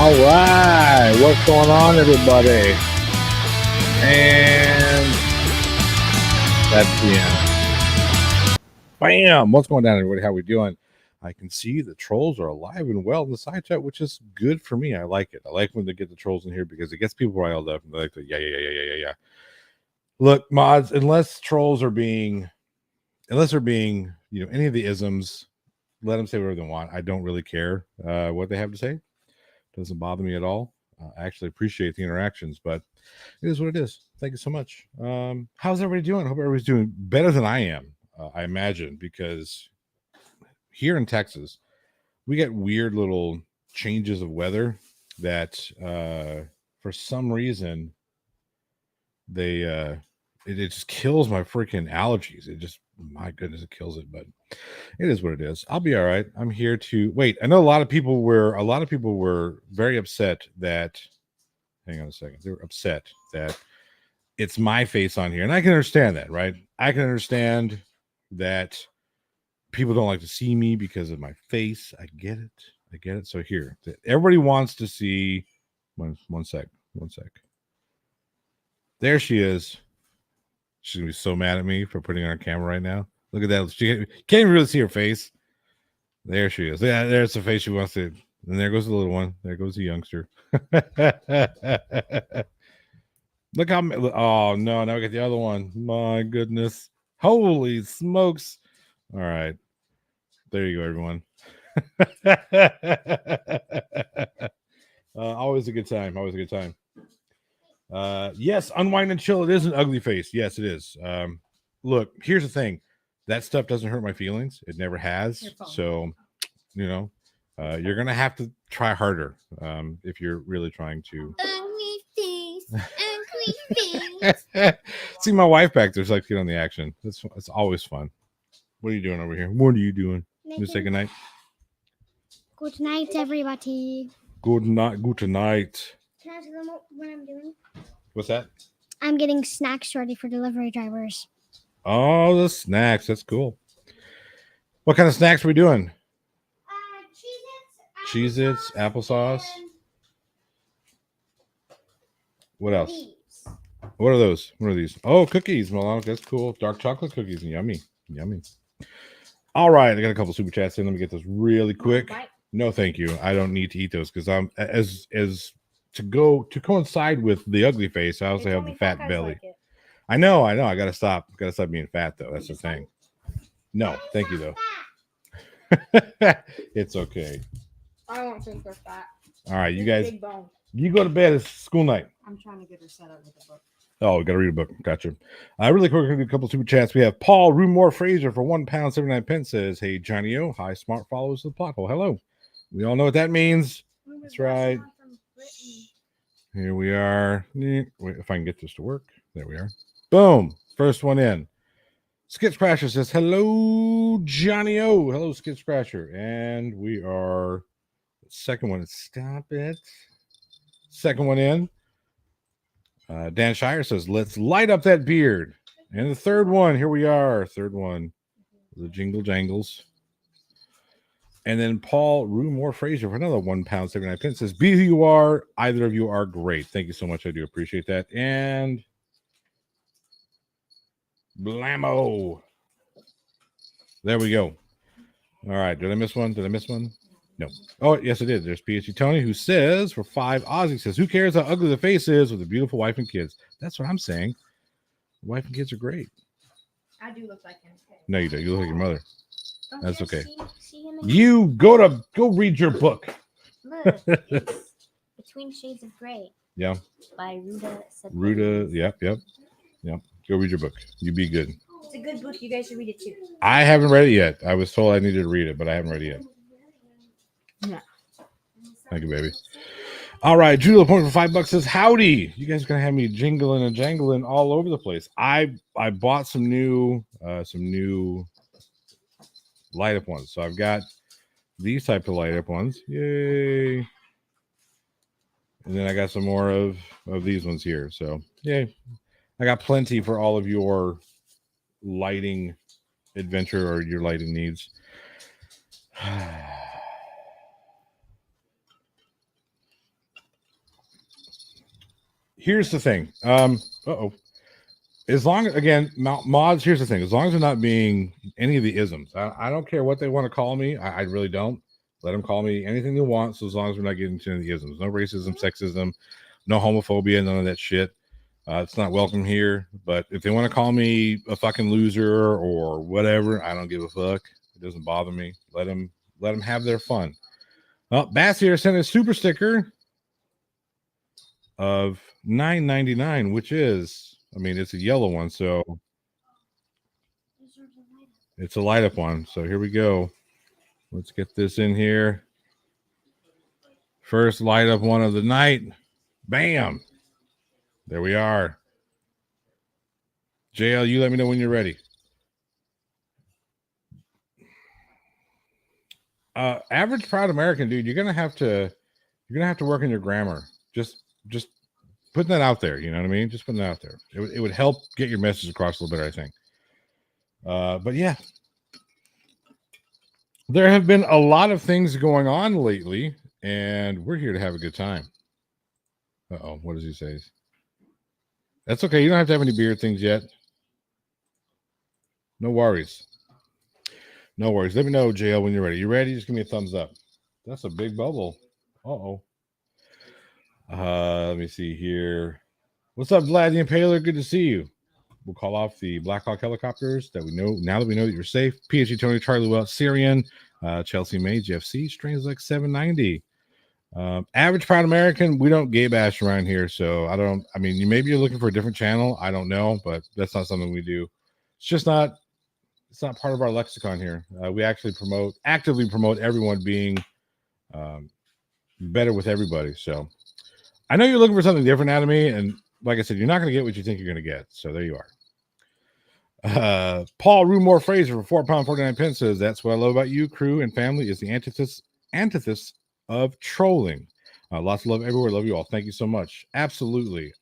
All right, what's going on, everybody? And that's the end. Bam! What's going on, everybody? How we doing? I can see the trolls are alive and well in the side chat, which is good for me. I like it. I like when they get the trolls in here because it gets people riled up. And they like to, yeah. Look, mods, unless they're being, any of the isms, let them say whatever they want. I don't really care what they have to say. Doesn't bother me at all. I actually appreciate the interactions, but it is what it is. Thank you so much. How's everybody doing? I hope everybody's doing better than I am, I imagine, because here in Texas, we get weird little changes of weather that for some reason it just kills my freaking allergies. It just, my goodness, it kills it, but it is what it is. I'll be all right. I'm here to wait. I know a lot of people were very upset that, hang on a second. They were upset that it's my face on here. And I can understand that, right? I can understand that people don't like to see me because of my face. I get it. So here, everybody wants to see one sec. There she is. She's gonna be so mad at me for putting her on camera right now. Look at that. She can't even really see her face. There she is. Yeah, there's the face she wants to. And there goes the little one. There goes the youngster. Look how. Oh no! Now we got the other one. My goodness! Holy smokes! All right, there you go, everyone. Always a good time. Yes, unwind and chill. It is an ugly face. Yes, it is. Look, here's the thing. That stuff doesn't hurt my feelings. It never has. So, you're going to have to try harder if you're really trying to. See my wife back there's like, get on the action. It's always fun. What are you doing over here? What are you doing? You say good night? Good night, everybody. Good night. Can I tell them what I'm doing? What's that? I'm getting snacks ready for delivery drivers. Oh, the snacks. That's cool. What kind of snacks are we doing? Cheez-Its, applesauce. What else? What are those? What are these? Oh, cookies. Well, that's cool. Dark chocolate cookies. Yummy. All right. I got a couple super chats in. Let me get those really quick. No, thank you. I don't need to eat those because I'm as to coincide with the ugly face. I also have the fat belly. Like I know. I gotta stop being fat though. That's the thing. No, thank you though. It's okay. I don't think they're fat. All right, you guys. You go to bed. It's school night. I'm trying to get her set up with a book. Oh, we got to read a book. Gotcha. Really quick, a couple super chats. We have Paul Rumore Fraser for £1.79 says, "Hey Johnny O, hi smart followers of the plot hole. Hello." We all know what that means. That's right. Here we are. Wait, if I can get this to work. There we are. Boom. First one in. Skits Crasher says, "Hello, Johnny O." Hello, Skits Crasher. And we are second one. Stop it. Second one in. Dan Shire says, "Let's light up that beard." And the third one. Here we are. Third one. The Jingle Jangles. And then Paul Rumore Fraser for another £1.79 says, "Be who you are. Either of you are great." Thank you so much. I do appreciate that. And blammo. There we go. All right. Did I miss one? No. Oh, yes, I did. There's PhD Tony who says, for $5 Ozzy says, "Who cares how ugly the face is with a beautiful wife and kids?" That's what I'm saying. Wife and kids are great. I do look like him. No, you don't. You look like your mother. That's okay. You go read your book. Look, it's Between Shades of Grey. Yeah. By Ruda. Yep. Go read your book. You be good. It's a good book. You guys should read it too. I haven't read it yet. I was told I needed to read it, but I haven't read it yet. Yeah. Thank you, baby. All right, Julia Point for $5 says, "Howdy." You guys are gonna have me jingling and jangling all over the place. I bought some new light up ones. So I've got these type of light up ones. Yay. And then I got some more of these ones here. So yay. I got plenty for all of your lighting adventure or your lighting needs. Here's the thing. As long again, mods. Here's the thing. As long as they're not being any of the isms, I don't care what they want to call me. I really don't. Let them call me anything they want. So as long as we're not getting into any of the isms, no racism, sexism, no homophobia, none of that shit. It's not welcome here. But if they want to call me a fucking loser or whatever, I don't give a fuck. It doesn't bother me. Let them have their fun. Well, Bass here sent a super sticker of $9.99, which is, I mean, it's a yellow one, so it's a light up one. So here we go. Let's get this in here. First light up one of the night. Bam. There we are. JL, you let me know when you're ready. Average proud American, dude, you're gonna have to work on your grammar. Just putting that out there, you know what I mean? Just putting that out there. It would help get your message across a little bit, I think. But yeah, there have been a lot of things going on lately, and we're here to have a good time. Uh-oh, what does he say? That's okay. You don't have to have any beard things yet. No worries. No worries. Let me know, JL, when you're ready. You ready? Just give me a thumbs up. That's a big bubble. Uh-oh. Let me see here. What's up, Vlad the Impaler? Good to see you. We'll call off the Black Hawk helicopters that we know now that we know that you're safe. PhD Tony, Charlie Well, Syrian, Chelsea May, Jeff C. Strains like 790. Average proud American, we don't gay bash around here, so I mean, maybe you're looking for a different channel. I don't know, but that's not something we do. It's not part of our lexicon here. We actually actively promote everyone being better with everybody. So I know you're looking for something different out of me, and like I said, you're not going to get what you think you're going to get. So there you are. Paul Rumore Fraser for £4.49 says, "That's what I love about you, crew, and family is the antithesis of trolling. Lots of love everywhere. Love you all. Thank you so much." Absolutely.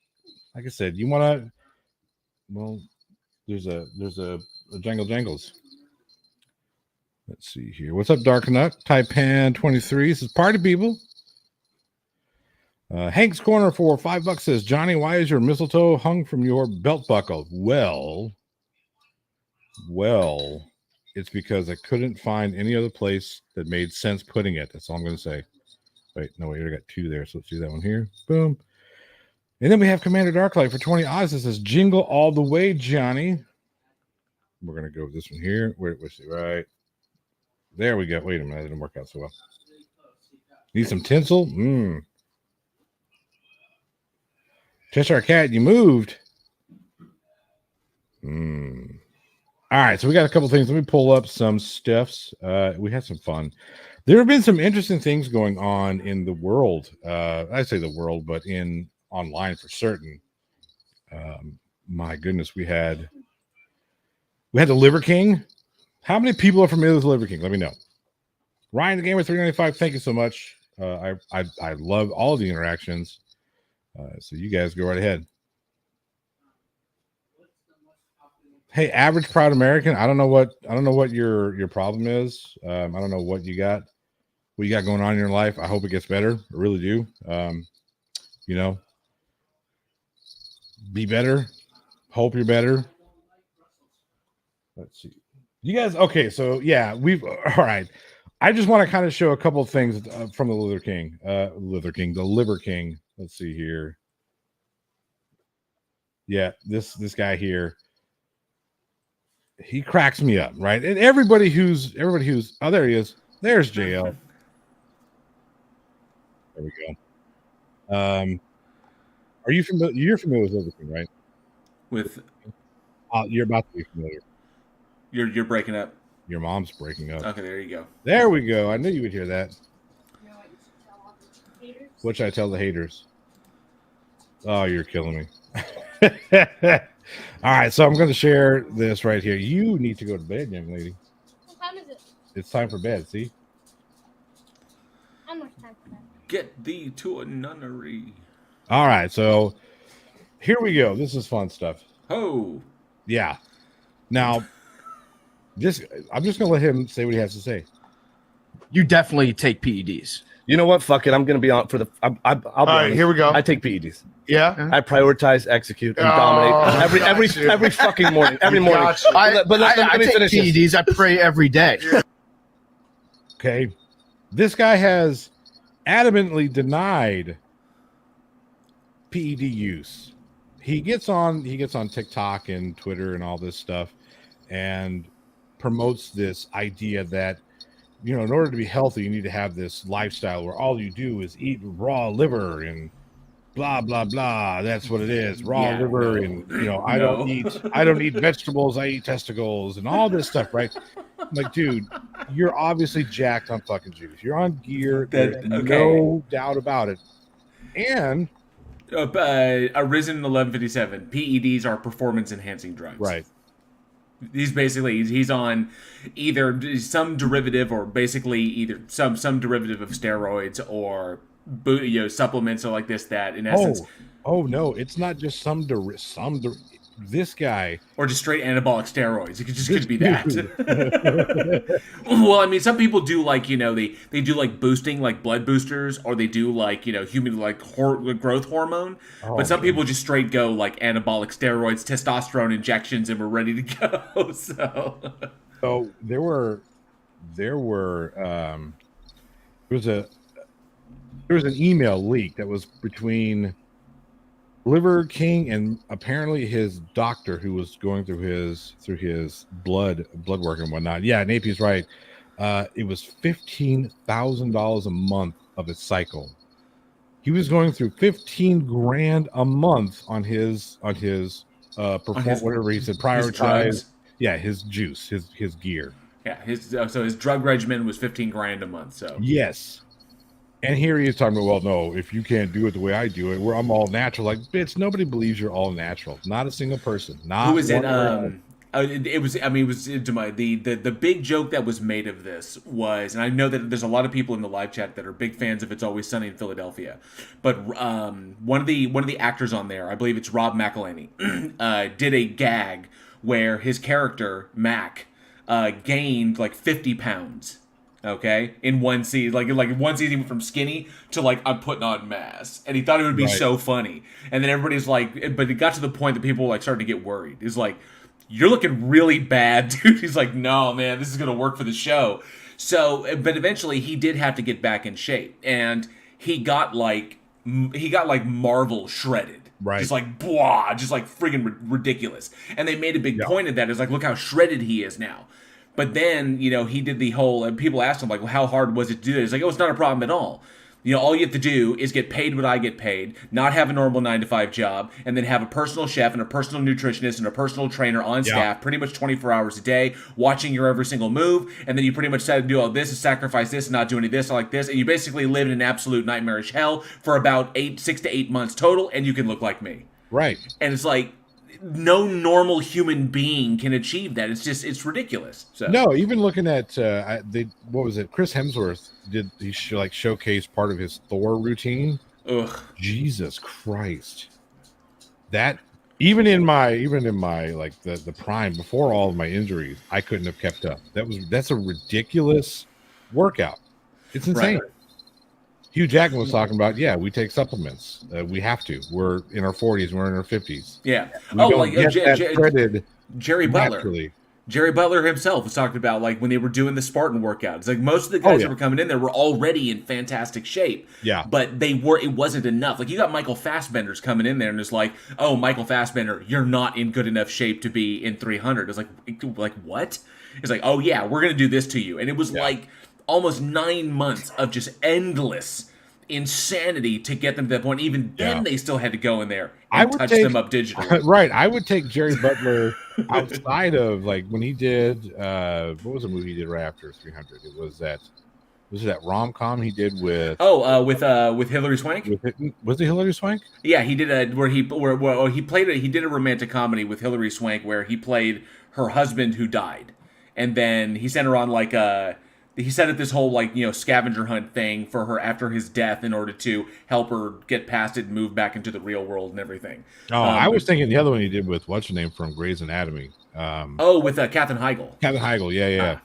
Like I said, you want to. Well, there's a jangles. Let's see here. What's up, Dark Nut? Taipan 23 says, "Party people." Hank's Corner for $5 says, "Johnny, why is your mistletoe hung from your belt buckle?" Well, it's because I couldn't find any other place that made sense putting it. That's all I'm going to say. Wait, no, we already got two there. So let's do that one here. Boom. And then we have Commander Darklight for 20 odds that says, "Jingle all the way, Johnny." We're going to go with this one here. Right. There we go. Wait a minute. That didn't work out so well. Need some tinsel? Cheshire Cat, you moved. All right, so we got a couple things. Let me pull up some stuffs. We had some fun. There have been some interesting things going on in the world. I say the world, but in online for certain. My goodness, we had the Liver King. How many people are familiar with Liver King? Let me know. Ryan the Gamer 395. Thank you so much. I love all the interactions. So you guys go right ahead. Hey, average proud American. I don't know what your problem is. I don't know what you got going on in your life. I hope it gets better. I really do. Be better. Hope you're better. Let's see. You guys, okay, so yeah, all right. I just want to kind of show a couple of things from the Liver King. The Liver King. Let's see here. Yeah, this guy here. He cracks me up, right? And everybody who's oh, there he is. There's JL. There we go. Are you familiar? You're familiar with Liver King, right? With you're about to be familiar. You're breaking up. Your mom's breaking up. Okay, there you go. There we go. I knew you would hear that. What should I tell the haters? Oh, you're killing me. All right, so I'm going to share this right here. You need to go to bed, young lady. What time is it? It's time for bed, see? How much time for that? Get thee to a nunnery. All right, so here we go. This is fun stuff. Oh. Yeah. Now, I'm just going to let him say what he has to say. you definitely take PEDs. You know what? Fuck it. I'm gonna be on for the. I'll be All right, honest. here we go. I take PEDs. Yeah. I prioritize, execute, and Oh, dominate got you. every fucking morning. Every morning. Got you. But let I me take finish this. PEDs. I pray every day. Okay. This guy has adamantly denied PED use. He gets on TikTok and Twitter and all this stuff and promotes this idea that, you know, in order to be healthy, you need to have this lifestyle where all you do is eat raw liver and blah blah blah. That's what it is. Raw liver and, you know, I don't eat vegetables, I eat testicles and all this stuff, right? I'm like, dude, you're obviously jacked on fucking juice. You're on gear. There's no doubt about it. And Arisen 1157. PEDs are performance enhancing drugs. right. He's on either some derivative or basically either some derivative of steroids or supplements or like that in essence. Oh no, it's not just this guy Or just straight anabolic steroids. It could be that. Well, I mean, some people do like, you know, they do like boosting, like blood boosters, or they do like, you know, human like growth hormone. But some people just straight go like anabolic steroids, testosterone injections, and we're ready to go. So there was an email leak that was between Liver King and apparently his doctor who was going through his blood work and whatnot. Yeah, and AP's right. It was $15,000 a month of his cycle. He was going through $15,000 a month on his whatever he said, prioritize. Yeah, his juice, his gear. Yeah, his drug regimen was $15,000 a month. So yes. And here he is talking about, well, no, if you can't do it the way I do it, where I'm all natural. Like, bitch, nobody believes you're all natural. Not a single person. Who was it? It was the big joke that was made of this was, and I know that there's a lot of people in the live chat that are big fans of It's Always Sunny in Philadelphia, but one of the actors on there, I believe it's Rob McElhenney, did a gag where his character Mac gained like 50 pounds. Okay, in one season, like one season, he went from skinny to like I'm putting on mass, and he thought it would be so funny. And then everybody's like, but it got to the point that people were like starting to get worried. It's like, you're looking really bad, dude. He's like, no, man, this is gonna work for the show. So, but eventually he did have to get back in shape, and he got like Marvel shredded. Right. Just like, blah, just like friggin' ridiculous. And they made a big point of that. It's like, look how shredded he is now. But then, you know, he did the whole, and people asked him, like, well, how hard was it to do that? He's like, oh, it's not a problem at all. You know, all you have to do is get paid what I get paid, not have a normal 9-to-5 job, and then have a personal chef and a personal nutritionist and a personal trainer on staff pretty much 24 hours a day, watching your every single move. And then you pretty much said to do all this and sacrifice this and not do any of this like this. And you basically live in an absolute nightmarish hell for about 6 to 8 months total, and you can look like me. Right. And it's like, no normal human being can achieve that. It's ridiculous. So no, even looking at what was it? Chris Hemsworth showcase part of his Thor routine. Ugh. Jesus Christ. That even in my like the prime before all of my injuries, I couldn't have kept up. That's a ridiculous workout. It's insane. Right. Hugh Jackman was talking about, we take supplements. We have to. We're in our 40s. We're in our 50s. Yeah. Jerry Butler. Naturally. Jerry Butler himself was talking about, like, when they were doing the Spartan workout. It's like most of the guys that were coming in there were already in fantastic shape. Yeah. But it wasn't enough. Like, you got Michael Fassbender's coming in there, and it's like, oh, Michael Fassbender, you're not in good enough shape to be in 300. It's like what? It's like, oh, yeah, we're going to do this to you. And it was like almost 9 months of just endless insanity to get them to that point. Even then, they still had to go in there and touch them up digitally. Right. I would take Jerry Butler outside of, like, when he did what was the movie he did right after 300? It was that rom-com he did with with Hilary Swank. Was it Hilary Swank? Yeah, he did he did a romantic comedy with Hilary Swank where he played her husband who died, and then he sent her on like he set up this whole, like, you know, scavenger hunt thing for her after his death in order to help her get past it and move back into the real world and everything. Oh, I was thinking the other one he did with what's her name from Grey's Anatomy. With Katherine Heigl. Katherine Heigl, yeah.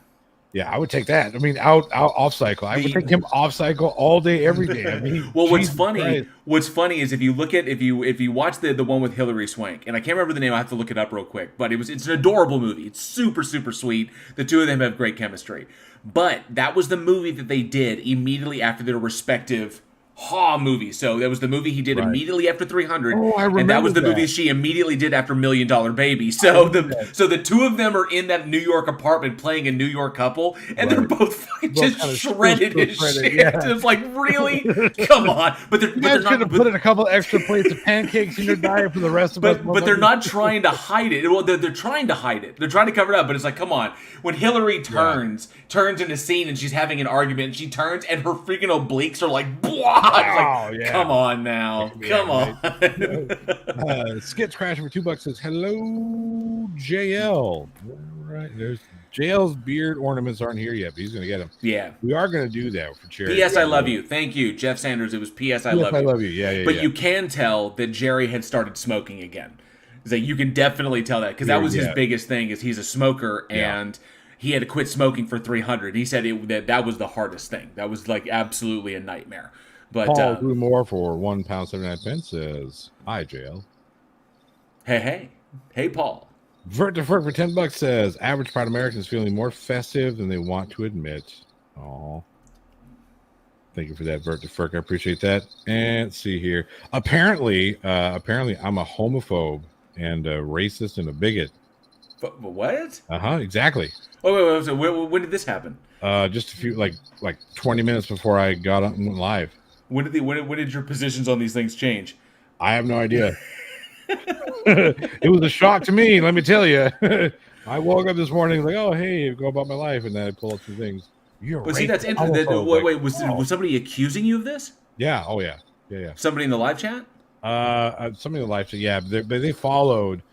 Yeah, I would take that. I mean, out off cycle. I would take him off cycle all day, every day. I mean, well, what's Jesus funny? Christ. What's funny is if you watch the one with Hilary Swank, and I can't remember the name. I have to look it up real quick. But it's an adorable movie. It's super sweet. The two of them have great chemistry. But that was the movie that they did immediately after their respective movies. So that was the movie he did immediately after 300, Oh, I remember and that was the that. movie she immediately did after $1 Million Baby. So the two of them are in that New York apartment playing a New York couple, and they're both fucking Both just kinda shredded as shredded, shit. yeah. It's like, really? Come on. But they're You guys not. could have put in a couple extra plates of pancakes in your diet for the rest of us. But they're not trying to hide it. Well, they're trying to hide it. They're trying to cover it up. But it's like, come on. When Hillary turns in a scene and she's having an argument, and she turns and her freaking obliques are like, blah. It's like, yeah. come on now. Yeah, Come on. Skits crashing for $2 says, hello, JL. All right, there's JL's beard ornaments aren't here yet, but he's gonna get them. Yeah. We are gonna do that for charity. P.S. I love you. Thank you, Jeff Sanders. It was P.S. I Yes, love you. Yeah, But you can tell that Jerry had started smoking again. It's like, you can definitely tell that because that was his biggest thing. Is he's a smoker and he had to quit smoking for 300. He said that was the hardest thing. That was like absolutely a nightmare. But Paul Drew Moore for £1.79 says, hi, JL. Hey, Paul. Vert to Ferk for $10 says, average proud Americans feeling more festive than they want to admit. Oh, thank you for that, Vert to Ferk. I appreciate that. And let's see here. Apparently, I'm a homophobe and a racist and a bigot. What? Exactly. Oh, wait. So when did this happen? Just a few, like 20 minutes before I got on and went live. When did your positions on these things change? I have no idea. It was a shock to me, let me tell you. I woke up this morning like, oh, hey, go about my life, and then I pull up some things. But see, that's interesting. Wait, was somebody accusing you of this? Yeah. Oh, yeah. Somebody in the live chat? Somebody in the live chat. Yeah, but they followed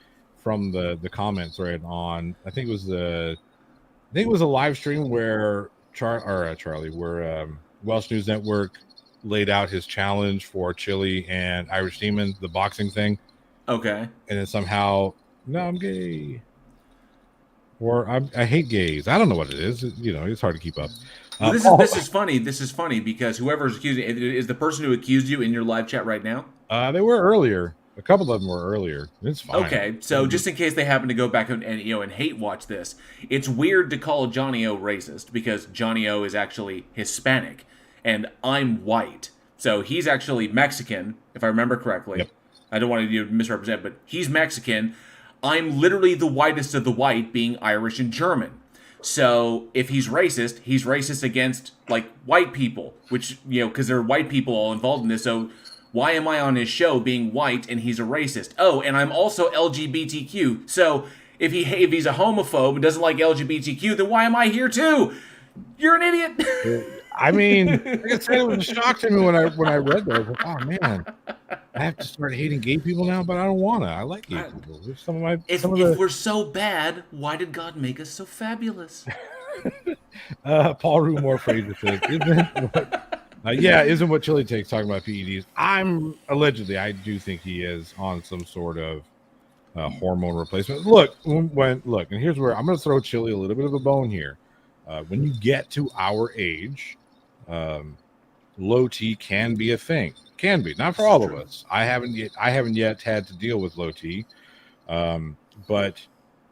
from the comment thread on. I think it was a live stream where Charlie, where Welsh News Network laid out his challenge for Chili and Irish Demon, the boxing thing. Okay. And then somehow, no, I'm gay. Or I hate gays. I don't know what it is. It's hard to keep up. Well, this is funny. This is funny because whoever's accusing is the person who accused you in your live chat right now. They were earlier. A couple of them were earlier. It's fine. Okay, so just in case they happen to go back and hate watch this, it's weird to call Johnny O racist because Johnny O is actually Hispanic and I'm white, so he's actually Mexican, if I remember correctly. Yep. I don't want to misrepresent, but he's Mexican. I'm literally the whitest of the white, being Irish and German. So if he's racist against like white people, which because there are white people all involved in this. So why am I on his show being white and he's a racist? Oh, and I'm also LGBTQ. So if he's a homophobe and doesn't like LGBTQ, then why am I here too? You're an idiot. I mean, like I said, it was a shock to me when I read that. I was like, oh man, I have to start hating gay people now, but I don't wanna. I like gay people. If we're so bad, why did God make us so fabulous? Paul Rumore Fraser says, isn't what Chili takes talking about PEDs? I do think he is on some sort of hormone replacement. Look, and here's where I'm going to throw Chili a little bit of a bone here. When you get to our age, low T can be a thing. Can be, not for all of us. I haven't yet had to deal with low T, but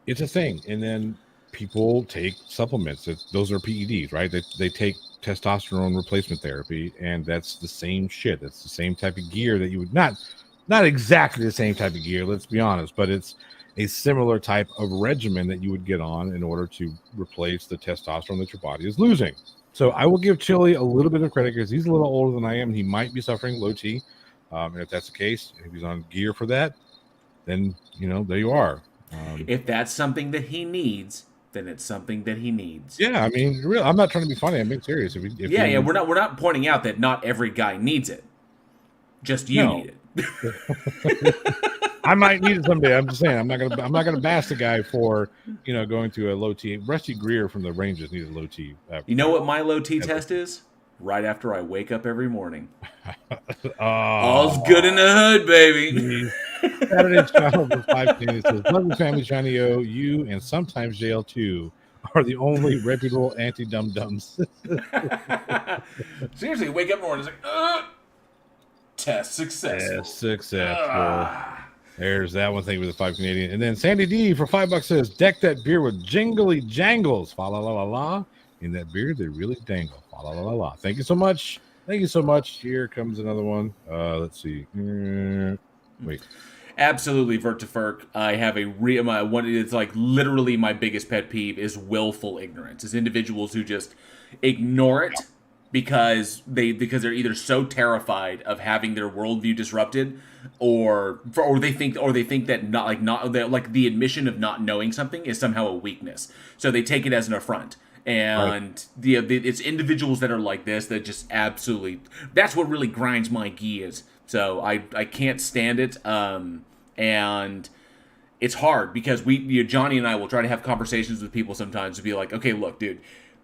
it's a thing. And then people take supplements. Those are PEDs, right? They take testosterone replacement therapy, and that's the same shit. That's the same type of gear that you would not exactly the same type of gear, let's be honest, but it's a similar type of regimen that you would get on in order to replace the testosterone that your body is losing. So I will give Chili a little bit of credit because he's a little older than I am. He might be suffering low T. And if that's the case, if he's on gear for that, then, there you are. If that's something that he needs, then it's something that he needs. Yeah, I mean, really, I'm not trying to be funny. I'm being serious. We're not pointing out that not every guy needs it. Just you need it. I might need it someday. I'm just saying. I'm not gonna bash the guy for going to a low T. Rusty Greer from the Rangers needed low T. You know what my low T test is? Right after I wake up every morning. All's good in the hood, baby. Saturday's child for 5 says, love your family, Johnny O, you, and sometimes JL too. are the only reputable anti-dum-dums. Seriously, wake up in the morning, it's like, test successful. Yeah, successful. There's that one thing with the 5 Canadian. And then Sandy D for $5 says, deck that beer with jingly jangles. Fa la la la la. In that beer, they really dangle. Fa la la la la. Thank you so much. Thank you so much. Here comes another one. Let's see. Wait. Absolutely, Vertifurk. I have a one. It's like literally my biggest pet peeve is willful ignorance. Is individuals who just ignore it because they're either so terrified of having their worldview disrupted, or they think that the admission of not knowing something is somehow a weakness. So they take it as an affront. And it's individuals that are like this that just absolutely, that's what really grinds my gears. So I can't stand it. And it's hard because Johnny and I will try to have conversations with people sometimes to be like, okay, look, dude,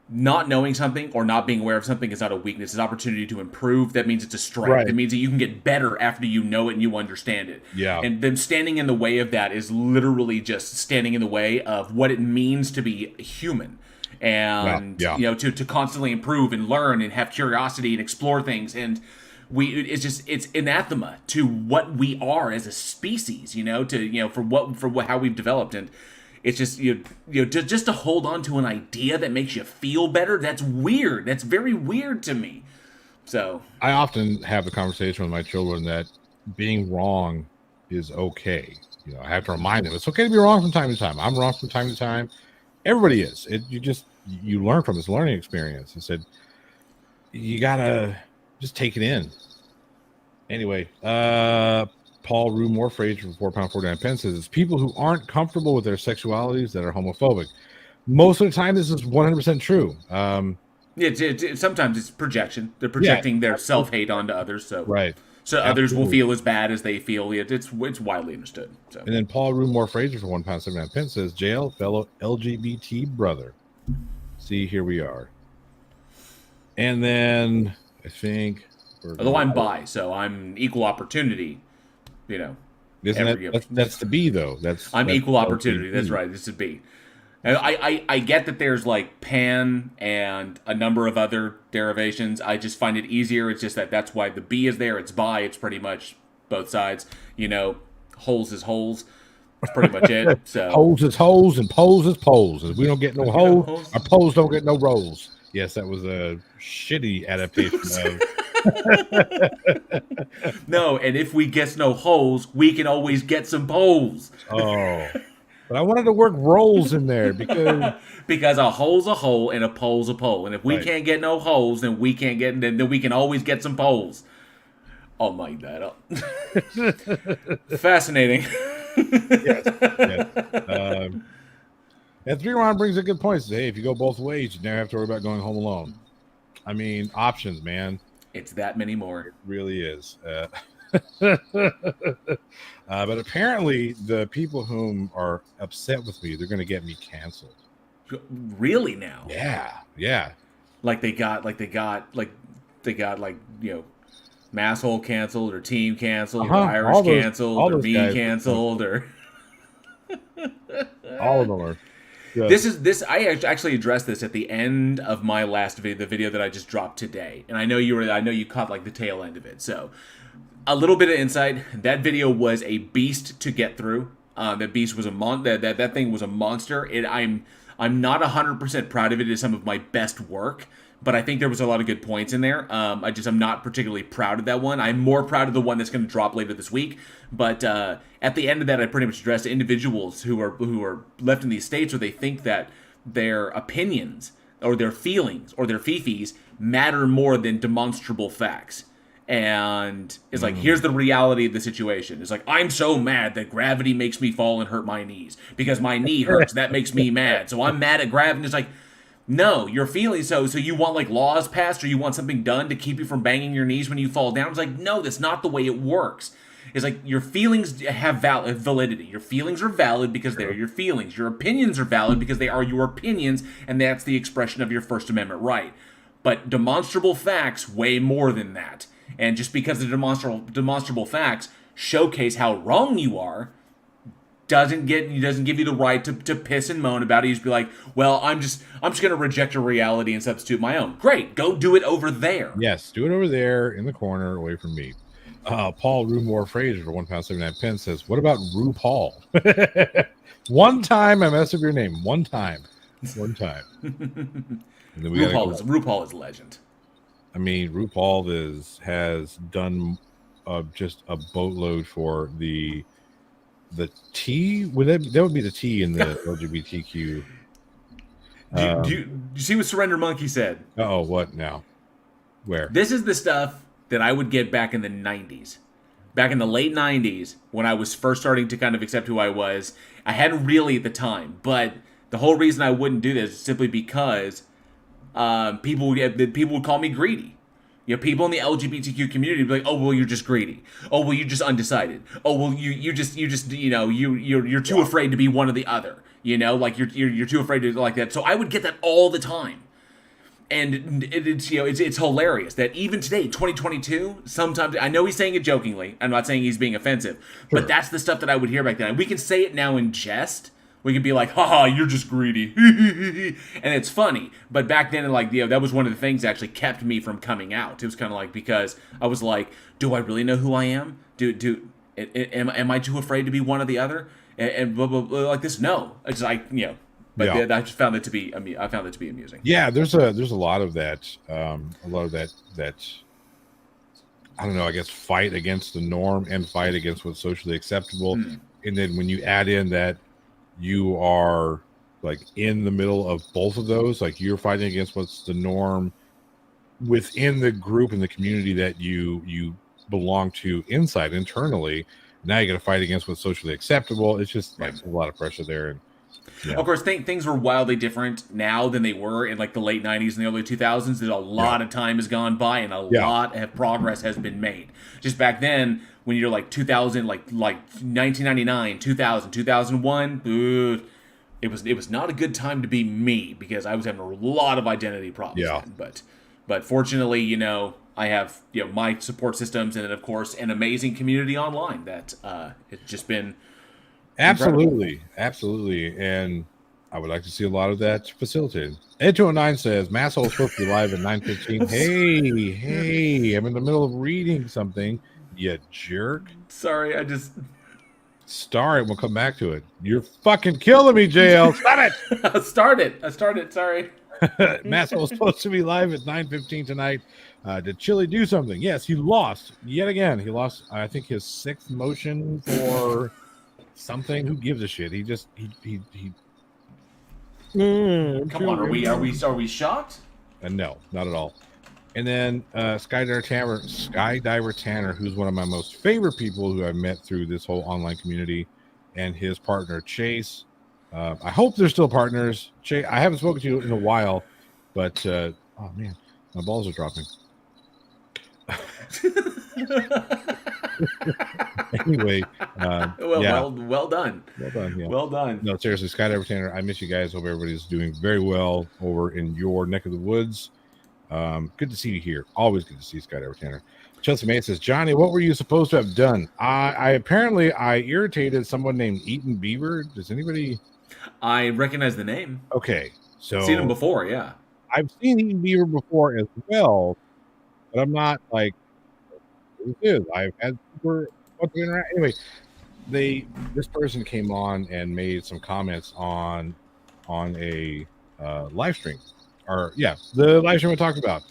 not knowing something or not being aware of something is not a weakness. It's an opportunity to improve. That means it's a strength. Right. It means that you can get better after you know it and you understand it. Yeah. And then standing in the way of that is literally just standing in the way of what it means to be human. And to constantly improve and learn and have curiosity and explore things, and it's anathema to what we are as a species, for how we've developed. And it's just just to hold on to an idea that makes you feel better, that's weird. That's very weird to me. So I often have the conversation with my children that being wrong is okay. I have to remind them it's okay to be wrong from time to time. I'm wrong from time to time. Everybody is. You learn from this learning experience. I said you gotta just take it in. Anyway, Paul Rumore Fraser for £4.49 says it's people who aren't comfortable with their sexualities that are homophobic. Most of the time, this is 100% true. Sometimes it's projection. They're projecting their self-hate onto others. So right. So others will feel as bad as they feel. It's widely understood. So. And then Paul Rumore Fraser for £1.79 says, jail, fellow LGBT brother. See, here we are. And then I think... Although I'm bi, so I'm equal opportunity, Isn't that's the B, though. I'm that's equal opportunity. That's right. This is B. I get that there's like pan and a number of other derivations. I just find it easier. It's just that's why the B is there. It's bi. It's pretty much both sides. Holes is holes. That's pretty much it. So holes is holes and poles is poles. If we don't get no holes, our poles don't get no rolls. Yes, that was a shitty adaptation of... No, and if we get no holes, we can always get some poles. Oh. But I wanted to work roles in there because a hole's a hole and a pole's a pole. And if we can't get no holes, then we can always get some poles. I'll mic that up. Fascinating. Yes. And 3 Ron brings a good point. Says, hey, if you go both ways, you never have to worry about going home alone. I mean, options, man. It's that many more. It really is. But apparently, the people whom are upset with me, they're going to get me canceled. Really now? Yeah. Like they got Masshole canceled or team canceled or Irish canceled or me canceled or all of them are. Good. I actually addressed this at the end of my last video, the video that I just dropped today, and I know you caught like the tail end of it. So a little bit of insight: that video was a beast to get through. That beast was that thing was a monster. I'm not 100% proud of it. It is some of my best work, but I think there was a lot of good points in there. I'm not particularly proud of that one. I'm more proud of the one that's going to drop later this week. But at the end of that, I pretty much addressed individuals who are left in these states where they think that their opinions or their feelings or their fifis matter more than demonstrable facts. And it's like, here's the reality of the situation. It's like, I'm so mad that gravity makes me fall and hurt my knees because my knee hurts. That makes me mad. So I'm mad at gravity. It's like, no, you're feeling so you want like laws passed or you want something done to keep you from banging your knees when you fall down. It's like, no, that's not the way it works. It's like your feelings have validity. Your feelings are valid because they're your feelings. Your opinions are valid because they are your opinions, and that's the expression of your First Amendment right. But demonstrable facts weigh more than that. And just because the demonstrable facts showcase how wrong you are, doesn't give you the right to piss and moan about it. You just be like, well, I'm just going to reject your reality and substitute my own. Great, go do it over there. Yes, do it over there in the corner away from me. Paul Rumore Fraser for £1.79 says, what about RuPaul? One time I messed up your name. One time. And then RuPaul is legend. I mean, RuPaul has done just a boatload for the T. That would be the T in the LGBTQ. Do you see what Surrender Monkey said? Oh, what now? Where? This is the stuff that I would get back in the 90s. Back in the late 90s, when I was first starting to kind of accept who I was. I hadn't really at the time, but the whole reason I wouldn't do this is simply because people would call me greedy. You know, people in the LGBTQ community would be like, "Oh, well, you're just greedy. Oh, well, you're just undecided. Oh, well, you're too afraid to be one or the other. You know, like you're too afraid to like that." So I would get that all the time. And it's hilarious that even today, 2022, sometimes, I know he's saying it jokingly. I'm not saying he's being offensive, but that's the stuff that I would hear back then. We can say it now in jest. We can be like, haha, you're just greedy. And it's funny. But back then, that was one of the things that actually kept me from coming out. It was kind of like, because I was like, do I really know who I am? Am I too afraid to be one or the other? And blah, blah, blah, like this? No. It's like, But I just found it to be amusing. Yeah, there's a lot of that. I don't know. I guess fight against the norm and fight against what's socially acceptable. And then when you add in that you are like in the middle of both of those, like you're fighting against what's the norm within the group and the community that you belong to internally. Now you got to fight against what's socially acceptable. It's just like a lot of pressure there. And of course, things were wildly different now than they were in like the late 90s and the early 2000s. That a lot of time has gone by and a lot of progress has been made. Just back then, when you're like 2000, like 1999, 2000, 2001, it was not a good time to be me because I was having a lot of identity problems. Then. But fortunately, I have my support systems and then of course an amazing community online that it's just been. Absolutely. And I would like to see a lot of that facilitated. Ed209 says, Masshole is supposed to be live at 9:15. Hey, I'm in the middle of reading something, you jerk. Sorry, I just... Start, we'll come back to it. You're fucking killing me, JL. Stop it! I started, sorry. Masshole is supposed to be live at 9:15 tonight. Did Chili do something? Yes, he lost yet again. He lost, I think, his 6th motion for... something. Who gives a shit? He Come on, are we shocked? No, not at all. And then Skydiver Tanner, who's one of my most favorite people who I've met through this whole online community, and his partner Chase. I hope they're still partners. Chase, I haven't spoken to you in a while, but oh man, my balls are dropping. Anyway, well done. Yeah. Well done. No, seriously, Skydiver Tanner, I miss you guys. Hope everybody's doing very well over in your neck of the woods. Good to see you here. Always good to see Skydiver Tanner. Chelsea May says, Johnny, what were you supposed to have done? I apparently irritated someone named Eaton Beaver. Does anybody? I recognize the name. Okay, so seen him before. Yeah, I've seen Eaton Beaver before as well, but I'm not like. I've had super interact. Anyway, this person came on and made some comments on a live stream, the live stream we talked about.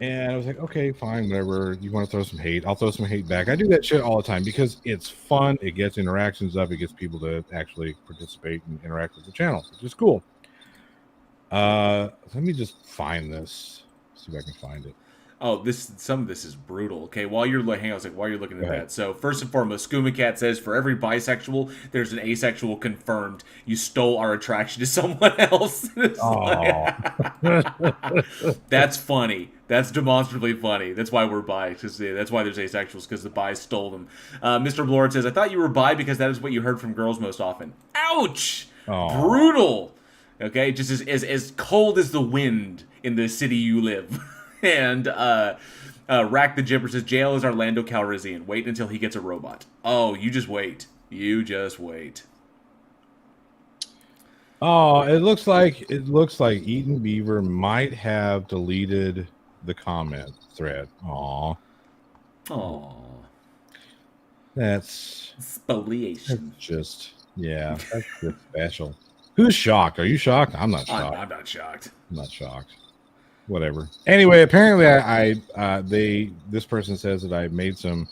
And I was like, okay, fine, whatever. You want to throw some hate? I'll throw some hate back. I do that shit all the time because it's fun. It gets interactions up. It gets people to actually participate and interact with the channel, which is cool. Let me just find this. See if I can find it. Oh, some of this is brutal. Okay, while you're looking at that. So first and foremost, Skooma Cat says, for every bisexual, there's an asexual confirmed. You stole our attraction to someone else. That's funny. That's demonstrably funny. That's why we're bi. That's why there's asexuals, because the bi stole them. Mr. Blord says, I thought you were bi because that is what you heard from girls most often. Ouch! Aww. Brutal. Okay, just as cold as the wind in the city you live. And Rack the Jibber says, jail is Orlando Calrissian. Wait until he gets a robot. Oh, you just wait. You just wait. Oh, it looks like Eaton Beaver might have deleted the comment thread. Aw, Aww. that's Spoliation. just that's just special. Who's shocked? Are you shocked? I'm not shocked. I'm not shocked. I'm not shocked. Whatever. Anyway, apparently this person says that I made some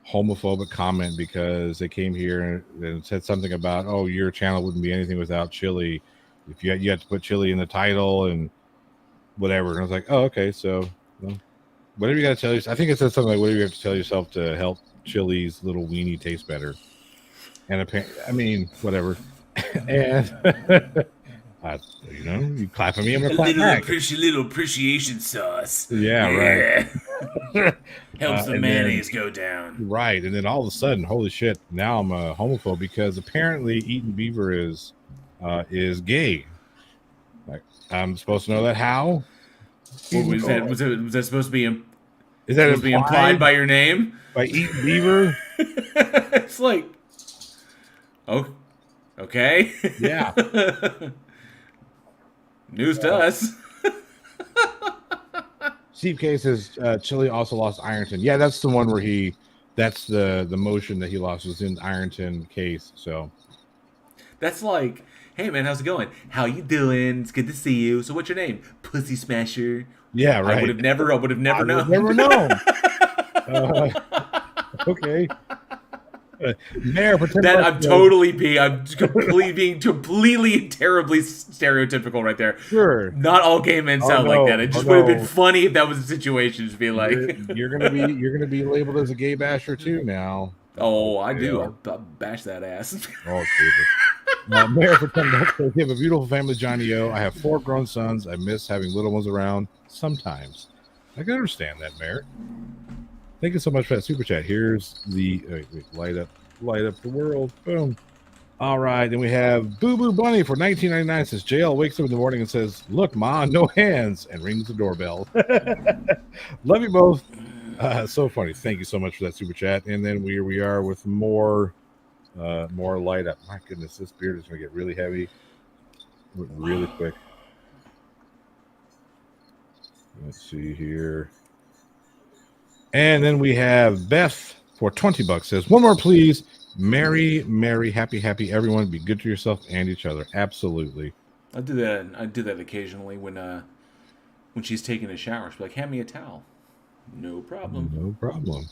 homophobic comment because they came here and said something about, oh, your channel wouldn't be anything without chili. If you had to put chili in the title and whatever. And I was like, oh, okay, so whatever you got to tell yourself. I think it said something like, whatever you have to tell yourself to help chili's little weenie taste better. And apparently, whatever. And you clap at me, I'm gonna clap back. Little appreciation sauce. Yeah, right. Helps the mayonnaise go down. Right, and then all of a sudden, holy shit! Now I'm a homophobe because apparently Eaton Beaver is gay. Like, I'm supposed to know that how? Was that supposed to be? Is that implied by your name? By Eaton Beaver? It's like, oh, okay, yeah. News to us. Steve K says Chili also lost Ironton. Yeah, that's the one where that's the motion that he lost was in the Ironton case. So that's like, hey man, how's it going? How you doing? It's good to see you. So what's your name? Pussy Smasher. Yeah, right. I would have never known. Never known. Okay. Mayor, that I'm totally being completely terribly stereotypical right there. Sure. Not all gay men sound like that. It just would have been funny if that was the situation to be like you're gonna be labeled as a gay basher too now. Oh, I do. I'll bash that ass. Oh, Jesus. Mayor for $10. You have a beautiful family, Johnny O. I have 4 grown sons. I miss having little ones around sometimes. I can understand that, Mayor. Thank you so much for that super chat. Here's the light up the world. Boom. All right, then we have Boo Boo Bunny for $19.99. Says JL wakes up in the morning and says, "Look, Ma, no hands," and rings the doorbell. Love you both. So funny. Thank you so much for that super chat. And then we are with more light up. My goodness, this beard is gonna get really heavy, really quick. Let's see here. And then we have Beth for $20 says, "One more, please. Merry, merry, happy, happy. Everyone, be good to yourself and each other." Absolutely. I do that occasionally when she's taking a shower. She'll be like, "Hand me a towel." No problem. No problem.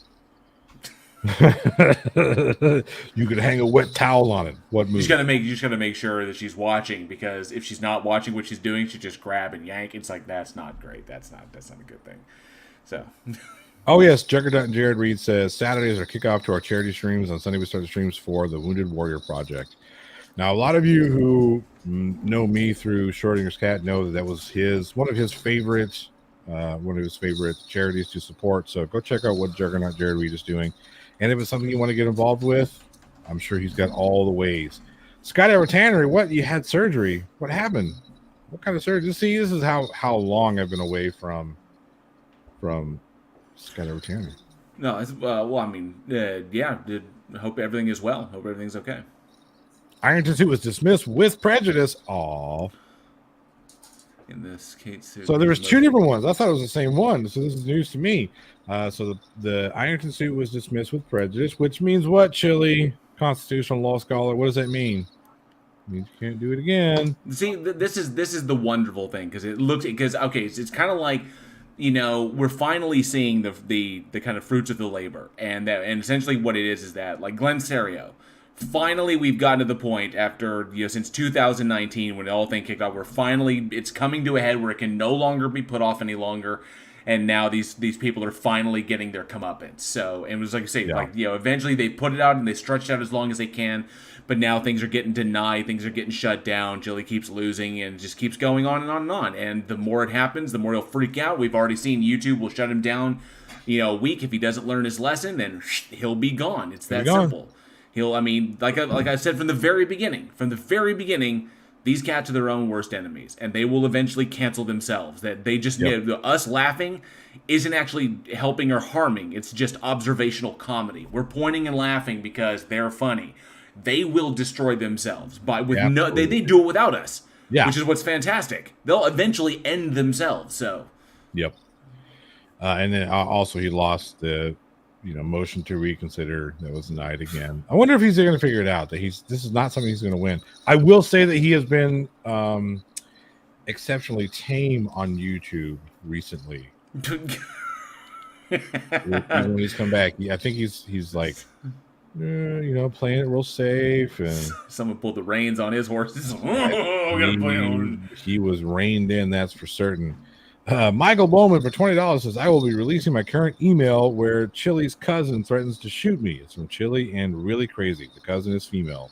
You could hang a wet towel on it. What movie? You just gotta make sure that she's watching, because if she's not watching what she's doing, she just grab and yank. It's like, that's not great. That's not a good thing. So. Oh yes, Juggernaut and Jared Reed says Saturdays are kickoff to our charity streams. On Sunday we start the streams for the Wounded Warrior Project. Now, a lot of you who know me through Schrodinger's Cat know that was one of his favorite charities to support. So go check out what Juggernaut Jared Reed is doing, and if it's something you want to get involved with, I'm sure he's got all the ways. Scott Edward Tannery, what, you had surgery? What happened? What kind of surgery? See, this is how long I've been away from Scott Edward Tannery. No, well, I mean, yeah. Hope everything is well. Hope everything's okay. Ironton suit was dismissed with prejudice. Aw. In this case, so there was 2 different ones. I thought it was the same one. So this is news to me. So the Ironton suit was dismissed with prejudice, which means what, Chili? Constitutional law scholar. What does that mean? It means you can't do it again. See, this is the wonderful thing, because it's kind of like, we're finally seeing the kind of fruits of the labor, and essentially what it is that, like Glenn Serio, finally we've gotten to the point after since 2019 when the whole thing kicked off, where finally it's coming to a head where it can no longer be put off any longer, and now these people are finally getting their comeuppance. So, and it was like I say, eventually they put it out and they stretched out as long as they can. But now things are getting denied, things are getting shut down, Chili keeps losing, and just keeps going on and on and on. And the more it happens, the more he'll freak out. We've already seen YouTube will shut him down, a week. If he doesn't learn his lesson, then he'll be gone. It's that simple. Like I said from the very beginning, these cats are their own worst enemies, and they will eventually cancel themselves. That they just, us laughing isn't actually helping or harming. It's just observational comedy. We're pointing and laughing because they're funny. they will destroy themselves with Yeah, no. They do it without us. Yeah. Which is what's fantastic. They'll eventually end themselves. So. Yep. And then also he lost the, motion to reconsider that was denied again. I wonder if he's going to figure it out that this is not something he's going to win. I will say that he has been exceptionally tame on YouTube recently. When he's come back, I think he's like, playing it real safe, and someone pulled the reins on his horses. He was reined in, that's for certain. Michael Bowman for $20 says, I will be releasing my current email where Chili's cousin threatens to shoot me. It's from Chili and Really Crazy. The cousin is female.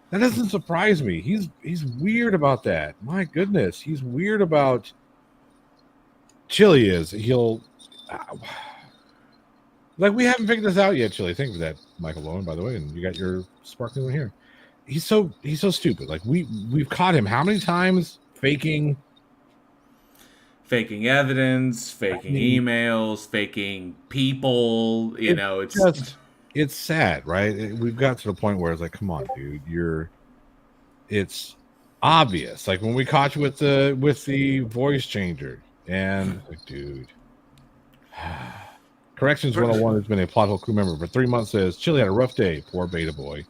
That doesn't surprise me. He's weird about that. My goodness, he's weird about Chili is. He'll like, we haven't figured this out yet, Chili. Thank you for that, Michael Bowman, by the way. And you got your sparkling one here. He's so stupid. Like, we've caught him how many times faking evidence, faking emails, faking people. It's sad, right? We've got to the point where it's like, come on, dude, it's obvious. Like when we caught you with the voice changer, and like, dude. Corrections 101 has been a plot hole crew member for 3 months. Says Chili had a rough day. Poor beta boy.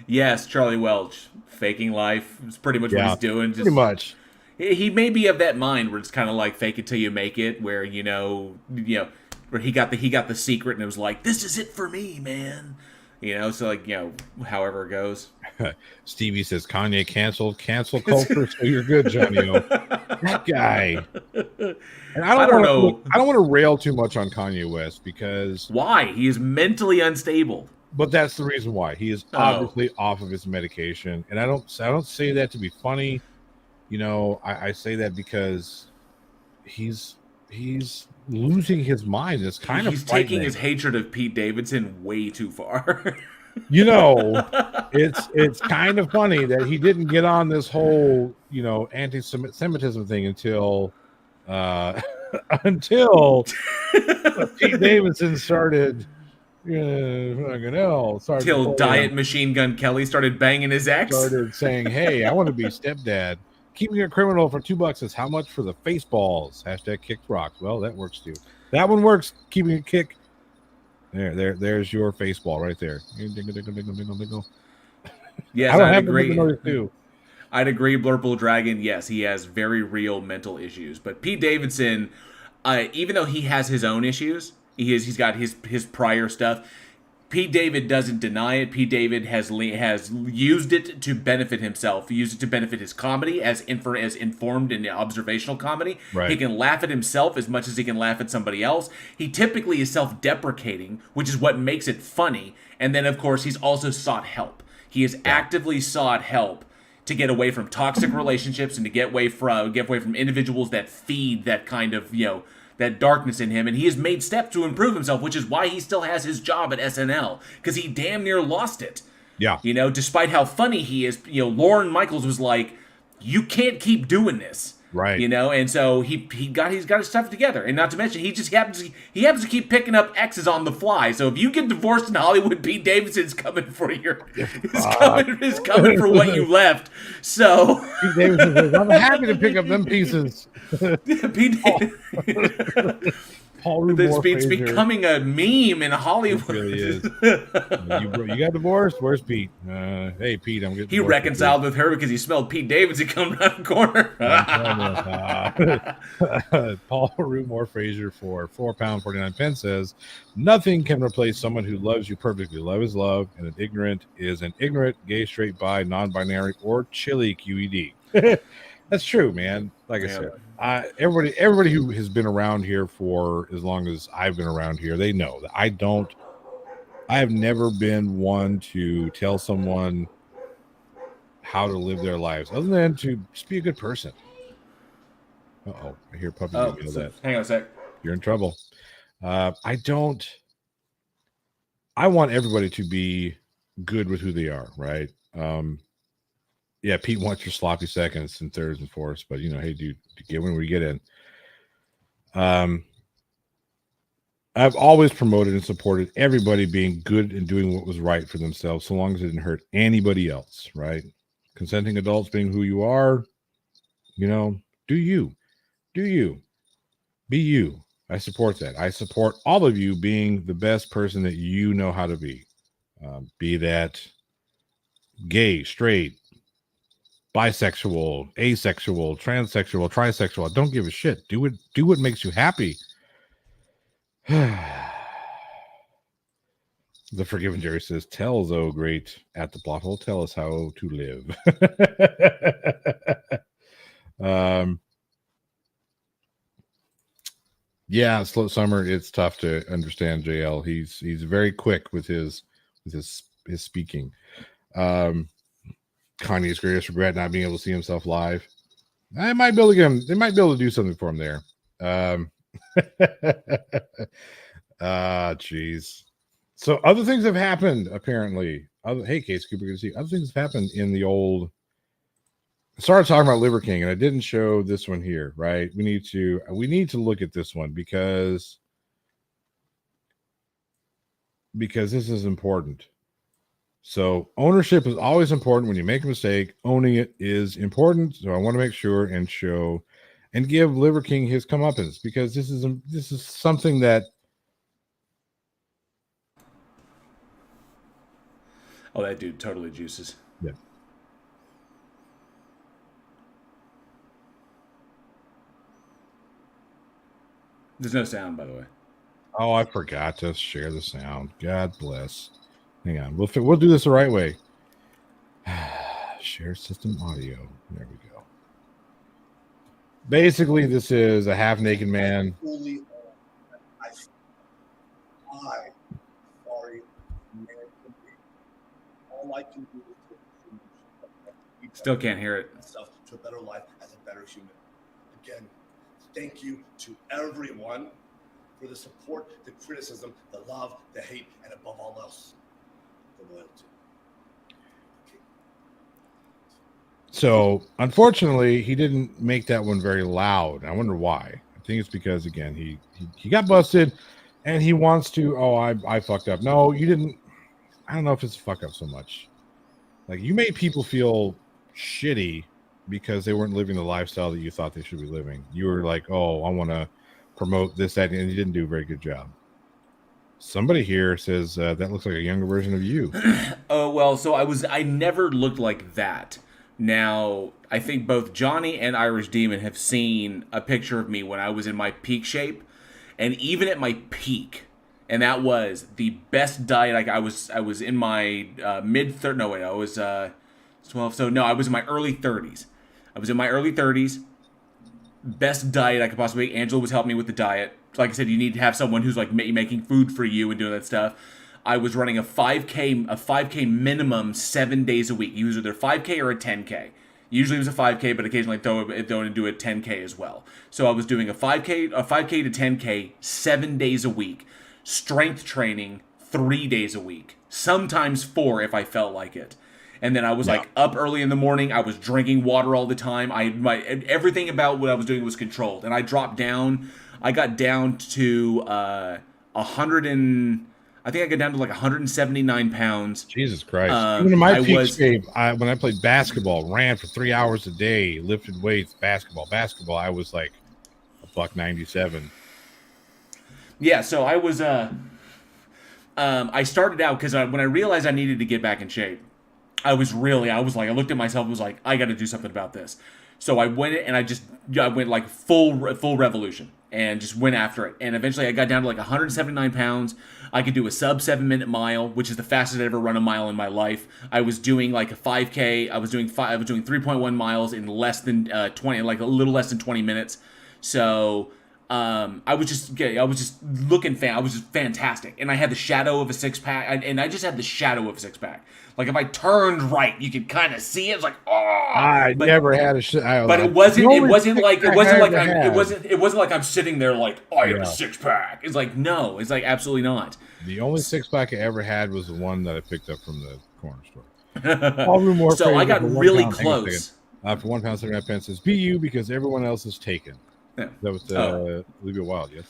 Yes, Charlie Welch, faking life is pretty much what he's doing. Pretty much. He may be of that mind where it's kind of like fake it till you make it, where where he got the secret and it was like, this is it for me, man. So like, however it goes. Stevie says Kanye cancel culture, so you're good, Johnny. That guy. And I don't know. I don't want to rail too much on Kanye West because why? He is mentally unstable. But that's the reason why. He is obviously off of his medication, and I don't say that to be funny. I say that because he's losing his mind. It's kind of he's taking his hatred of Pete Davidson way too far. It's kind of funny that he didn't get on this whole anti-Semitism thing until Pete Davidson started. Till Diet Machine Gun Kelly started banging his ex. Started saying, "Hey, I want to be stepdad." Keeping a criminal for $2 is how much for the face balls? # kick rocks. Well, that works too. That one works. Keeping a kick. There's your face ball right there. Yes, I'd agree. Too. I'd agree. Blurple Dragon. Yes, he has very real mental issues. But Pete Davidson, even though he has his own issues, he's got his prior stuff. Pete David doesn't deny it. Pete David has used it to benefit himself. He used it to benefit his comedy as informed and observational comedy. Right. He can laugh at himself as much as he can laugh at somebody else. He typically is self-deprecating, which is what makes it funny. And then, of course, he's also sought help. He has actively sought help to get away from toxic relationships and to get away from individuals that feed that kind of, that darkness in him, and he has made steps to improve himself, which is why he still has his job at SNL, because he damn near lost it. Yeah. Despite how funny he is, Lorne Michaels was like, you can't keep doing this. Right. And so he's got his stuff together. And not to mention, he happens to keep picking up exes on the fly. So if you get divorced in Hollywood, Pete Davidson's coming for is coming for what you left. So Pete Davidson says, I'm happy to pick up them pieces. Pete It's becoming a meme in Hollywood. It really is. You got divorced? Where's Pete? Hey, Pete, I'm getting. He reconciled with her because he smelled Pete Davidson coming around the corner. Paul Rumore Fraser for £4.49 says, "Nothing can replace someone who loves you perfectly. Love is love, and an ignorant is an ignorant, gay, straight, bi, non-binary, or chili QED." That's true, man. Like I said, everybody who has been around here for as long as I've been around here, they know that I have never been one to tell someone how to live their lives, other than to just be a good person. I hear puppy. That. Hang on a sec. You're in trouble. I want everybody to be good with who they are, right? Yeah, Pete wants your sloppy seconds and thirds and fourths, but hey, dude, get when we get in. I've always promoted and supported everybody being good and doing what was right for themselves, so long as it didn't hurt anybody else, right? Consenting adults being who you are, do you. Be you. I support that. I support all of you being the best person that you know how to be. Be that gay, straight, bisexual, asexual, transsexual, trisexual. I don't give a shit. Do what makes you happy. The Forgiven Jerry says, tell Zoe great at the plot hole. Tell us how to live. Yeah, Slow Summer, it's tough to understand JL. He's very quick with his speaking. Kanye's greatest regret not being able to see himself live. I might be able to get him. They might be able to do something for him there. Jeez. So other things have happened apparently. Hey, Case Cooper, good to see you. Other things have happened in the old. I started talking about Liver King, and I didn't show this one here. Right? We need to look at this one because this is important. So ownership is always important. When you make a mistake, owning it is important. So I want to make sure and show and give Liver King his comeuppance, because this is something that. Oh, that dude totally juices. Yeah. There's no sound, by the way. Oh, I forgot to share the sound. God bless. Hang on. We'll do this the right way. Share system audio. There we go. Basically, this is a half-naked man. All I can do is Still can't hear it. myself to a better life as a better human. Again, thank you to everyone for the support, the criticism, the love, the hate, and above all else, the loyalty. So, unfortunately, he didn't make that one very loud. I wonder why. I think it's because, again, he got busted, and he wants to. Oh, I fucked up. No, you didn't. I don't know if it's a fuck up so much. Like, you made people feel shitty because they weren't living the lifestyle that you thought they should be living. You were like, oh, I want to promote this, that, and you didn't do a very good job. Somebody here says that looks like a younger version of you. Oh, well, so I never looked like that. Now, I think both Johnny and Irish Demon have seen a picture of me when I was in my peak shape, and even at my peak, and that was the best diet. I was in my mid-30s. No, wait, I was 12. So no, I was in my early 30s. Best diet I could possibly make. Angela was helping me with the diet. Like I said, you need to have someone who's like making food for you and doing that stuff. I was running a 5K minimum 7 days a week. Usually either 5K or a 10K. Usually it was a 5K, but occasionally throw in and do a 10K as well. So I was doing a 5K to 10K 7 days a week. Strength training 3 days a week, sometimes 4 if I felt like it. And then I was like up early in the morning. I was drinking water all the time. Everything about what I was doing was controlled. And I dropped down. I got down to 100 and I think I got down to like 179 pounds. Jesus Christ! Even in my peak shape, when I played basketball, ran for 3 hours a day, lifted weights, basketball. I was like $197. Yeah, so I was I started out because when I realized I needed to get back in shape, I looked at myself and was like, I got to do something about this. So I went and I went like full revolution and just went after it. And eventually I got down to like 179 pounds. I could do a sub 7-minute mile, which is the fastest I'd ever run a mile in my life. I was doing like a 5K. I was doing 3.1 miles in less than 20, like a little less than 20 minutes. So I was just looking I was just fantastic, and I had the shadow of a six-pack, and I just had the shadow of a six-pack. Like if I turned right, you could kind of see it. It's like, oh, Never had a but it wasn't like I'm sitting there like, oh, I have a six-pack. It's like, no, it's like absolutely not. The only six-pack I ever had was the one that I picked up from the corner store. So I got really close. For £1.79 says, be you because everyone else is taken. Yeah. That was Leave It Wild, yes.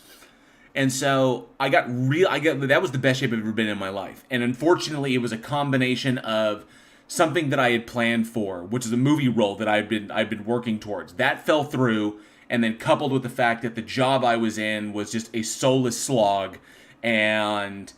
And so that was the best shape I've ever been in my life. And unfortunately, it was a combination of something that I had planned for, which is a movie role that I've been working towards. That fell through, and then coupled with the fact that the job I was in was just a soulless slog, and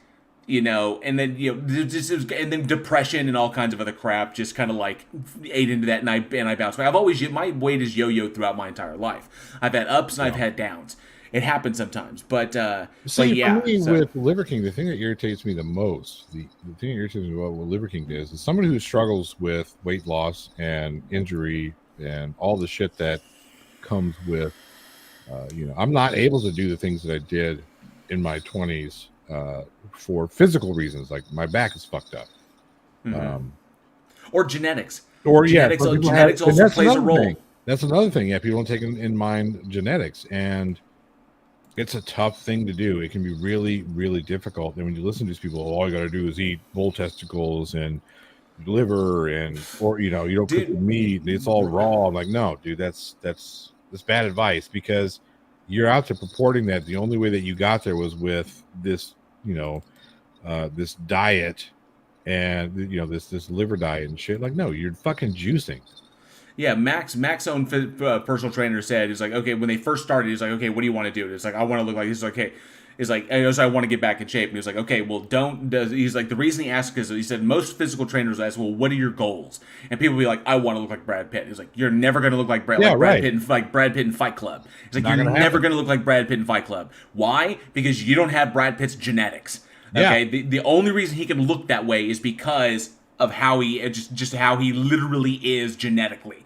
and then depression and all kinds of other crap just kind of like ate into that, and I bounced back. My weight is yo-yo throughout my entire life. I've had ups and I've had downs. It happens sometimes, but For yeah. me, with Liver King, the thing that irritates me the most, the thing that irritates me about what Liver King is somebody who struggles with weight loss and injury and all the shit that comes with, I'm not able to do the things that I did in my 20s for physical reasons, like my back is fucked up, or genetics, genetics also plays a role. That's another thing. Yeah, people don't take in mind genetics, and it's a tough thing to do. It can be really, really difficult. And when you listen to these people, all you got to do is eat bull testicles and liver, or you don't cook the meat. It's all raw. I'm like, no, dude, that's bad advice, because you're out there purporting that the only way that you got there was with this, this diet and this liver diet and shit. Like, no, you're fucking juicing. Yeah, Mac's own personal trainer said, he's like, okay, when they first started, he's like, okay, what do you want to do? It's like, I want to look like this. Okay. He's like, I want to get back in shape. And he's like, okay, well, he's like, the reason he asked is, he said, most physical trainers ask, well, what are your goals? And people will be like, I want to look like Brad Pitt. He's like, you're never going to look like Brad Pitt in Fight Club. He's like, you're never going to look like Brad Pitt in Fight Club. Why? Because you don't have Brad Pitt's genetics. Okay. Yeah. The only reason he can look that way is because of how he just how he literally is genetically.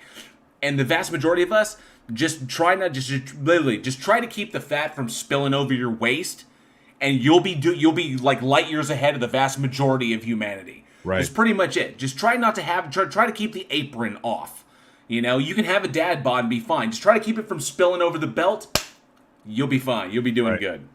And the vast majority of us just try to keep the fat from spilling over your waist, and you'll be like light years ahead of the vast majority of humanity. Right. That's pretty much it. Just try not to try to keep the apron off. You can have a dad bod and be fine. Just try to keep it from spilling over the belt. You'll be fine. You'll be doing good.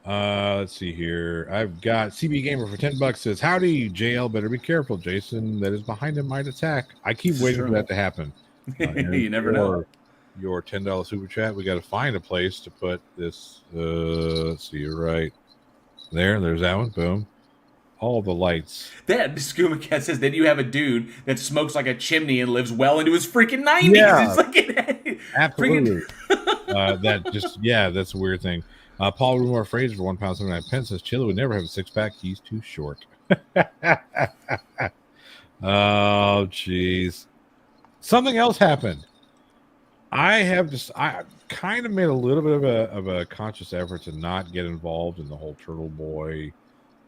Let's see here. I've got CB Gamer for $10 says, howdy, JL, better be careful. Jason that is behind him might attack. I keep waiting for that to happen. You never know. Your $10 super chat. We got to find a place to put this. Let's see, right there's that one. Boom. All the lights. That Skooma Cat says, then you have a dude that smokes like a chimney and lives well into his freaking 90s. Yeah. It's like Absolutely. That's a weird thing. Paul Rumor Fraser for £1.79 says, Chilla would never have a six-pack. He's too short. Oh, jeez. Something else happened. I kind of made a little bit of a conscious effort to not get involved in the whole Turtle Boy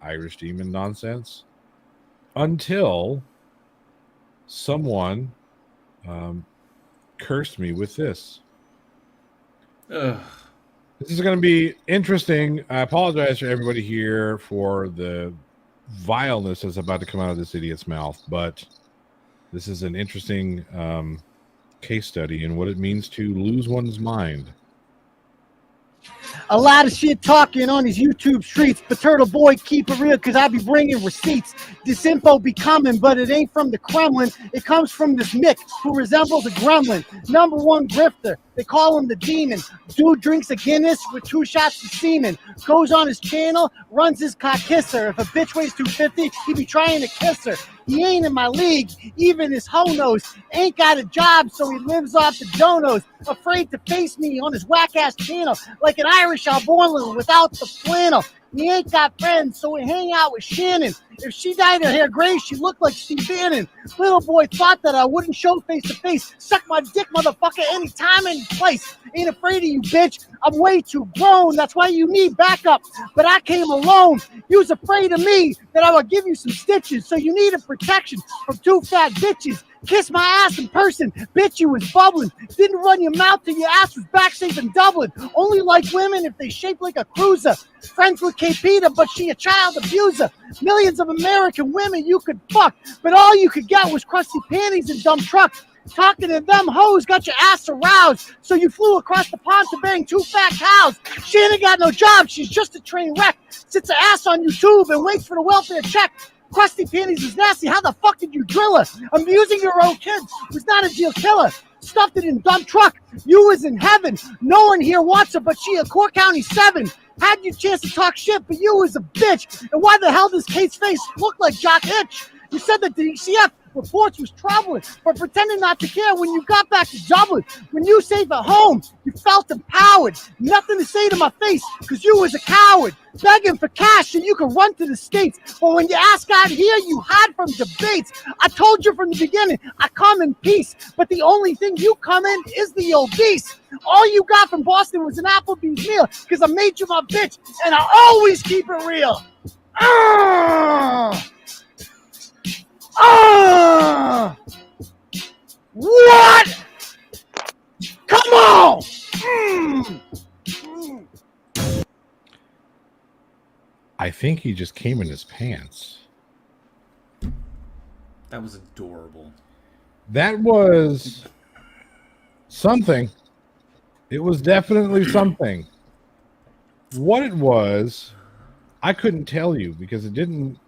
Irish Demon nonsense until someone cursed me with this. Ugh. This is going to be interesting. I apologize to everybody here for the vileness that's about to come out of this idiot's mouth, but this is an interesting case study in what it means to lose one's mind. A lot of shit talking on his YouTube streets, but Turtle Boy, keep it real, because I be bringing receipts. This info be coming, but it ain't from the Kremlin. It comes from this Mick, who resembles a gremlin. Number one grifter. They call him the Demon. Dude drinks a Guinness with 2 shots of semen. Goes on his channel, runs his cock kisser. If a bitch weighs 250, he be trying to kiss her. He ain't in my league, even his ho-nos. Ain't got a job, so he lives off the donos. Afraid to face me on his whack-ass channel, like an Irish albornoz without the flannel. He ain't got friends, so he hang out with Shannon. If she dyed her hair gray, she looked like Steve Bannon. Little boy thought that I wouldn't show face to face. Suck my dick, motherfucker, anytime, any place. Ain't afraid of you, bitch. I'm way too grown. That's why you need backup. But I came alone. You was afraid of me, that I would give you some stitches. So you needed protection from 2 fat bitches. Kiss my ass in person. Bitch, you was bubbling. Didn't run your mouth till your ass was back safe in Dublin. Only like women if they shape like a cruiser. Friends with K-Peta, but she a child abuser. Millions of American women you could fuck, but all you could get was crusty panties and dumb truck. Talking to them hoes got your ass aroused, so you flew across the pond to bang 2 fat cows. She ain't got no job, she's just a train wreck. Sits her ass on YouTube and waits for the welfare check. Crusty panties is nasty, how the fuck did you drill her? Abusing your own kids was not a deal killer. stuffed it in dump truck. You was in heaven. No one here wants her, but she a Core County 7. Had your chance to talk shit, but you was a bitch. And why the hell does Kate's face look like Jock Hitch? You said that the DCF reports was troubling, but pretending not to care when you got back to Dublin. When you saved at home, you felt empowered. Nothing to say to my face, because you was a coward. Begging for cash so you could run to the States. But when your ass got here, you hide from debates. I told you from the beginning, I come in peace. But the only thing you come in is the obese. All you got from Boston was an Applebee's meal, because I made you my bitch, and I always keep it real. What? Come on! I think he just came in his pants. That was adorable. That was something. It was definitely something. What it was, I couldn't tell you because it didn't.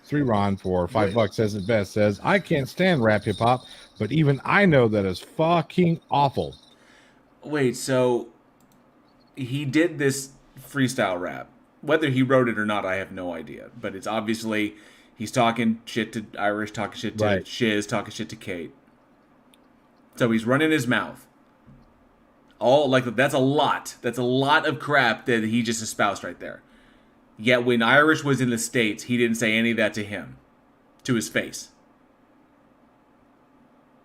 3 Ron for $5 says it best. Says I can't stand rap hip hop, but even I know that is fucking awful. Wait, so he did this freestyle rap. Whether he wrote it or not, I have no idea. But it's obviously he's talking shit to Irish, talking shit to Right. Shiz, talking shit to Kate. So he's running his mouth. All like that's a lot. That's a lot of crap that he just espoused right there. Yet when Irish was in the States, he didn't say any of that to him, to his face.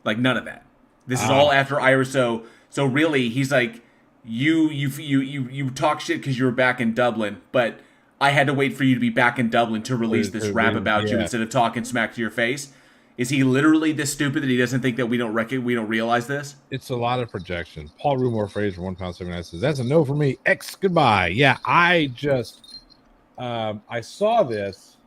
Like none of that. This is all after Irish. So really, he's like, you talk shit because you were back in Dublin, but I had to wait for you to be back in Dublin to release this rap about you instead of talking smack to your face. Is he literally this stupid that he doesn't think that we don't realize this? It's a lot of projection. Paul Rumor Fraser, £1.79 says that's a no for me. X goodbye. Yeah, I just I saw this.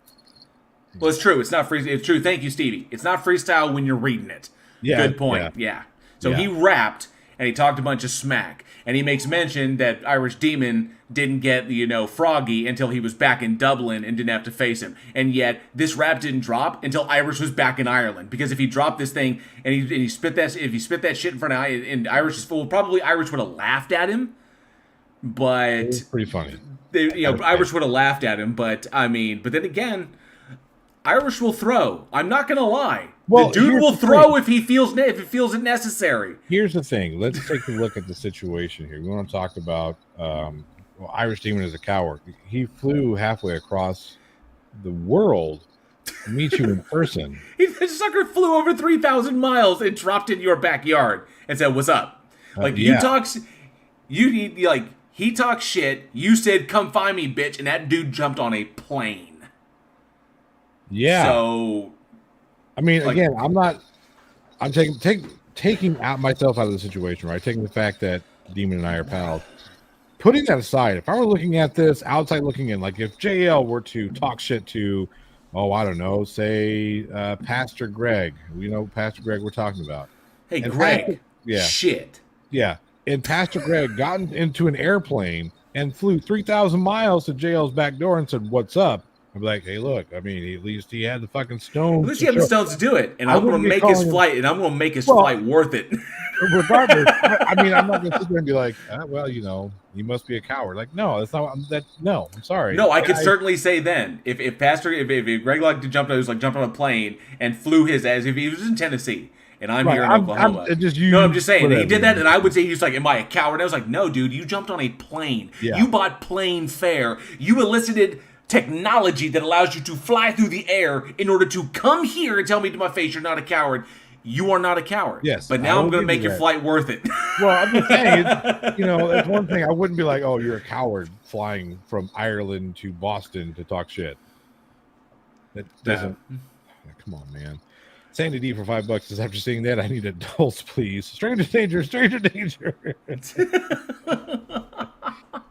Well, it's true. It's not free. It's true. Thank you, Stevie. It's not freestyle when you're reading it. Yeah, Good point. Yeah. So Yeah. he rapped and he talked a bunch of smack, and he makes mention that Irish Demon didn't get Froggy until he was back in Dublin and didn't have to face him. And yet this rap didn't drop until Irish was back in Ireland. Because if he dropped this thing and he spit that shit in front of and Irish is full, probably Irish would have laughed at him. But It was pretty funny. Irish would have laughed at him, but then again, Irish will throw. I'm not gonna lie. Well, the dude here's will the throw thing. if he feels it necessary. Here's the thing. Let's take a look at the situation here. We want to talk about Irish Demon is a coward. He flew halfway across the world to meet you in person. The sucker flew over 3,000 miles and dropped in your backyard and said, "What's up?" He talks shit. You said, "Come find me, bitch," and that dude jumped on a plane. Yeah. So, I mean, again, I'm taking out myself out of the situation, right? Taking the fact that Demon and I are pals. Putting that aside, if I were looking at this outside looking in, like if JL were to talk shit to, I don't know, say Pastor Greg, we know Pastor Greg we're talking about. hey, And Greg, yeah. shit. Yeah. And Pastor Greg got into an airplane and flew 3,000 miles to JL's back door and said, "What's up?" I'm like, "Hey, look, I mean, at least he had the fucking stones. At least he had the stones to do it, and I I'm going wouldn't to be make his calling him- flight, and I'm going to make his flight worth it. Regardless, I mean, I'm not going to sit there and be like, he must be a coward. Like, no, that's not that. No, I'm sorry. No, I could certainly say then if Greg liked to jump on a plane and flew his ass if he was in Tennessee and I'm here in Oklahoma. I'm just saying whatever. he did that, and I would say he was like, "Am I a coward?" I was like, "No, dude, you jumped on a plane. Yeah. You bought plane fare. You elicited technology that allows you to fly through the air in order to come here and tell me to my face you're not a coward." You are not a coward. Yes, but I now will I'm going to give make you your that. flight worth it. Well, I'm just saying, it's one thing. I wouldn't be like, "Oh, you're a coward flying from Ireland to Boston to talk shit." That doesn't. Come on, man. Sandy D for $5 is after seeing that, I need adults, please. Stranger danger, stranger danger.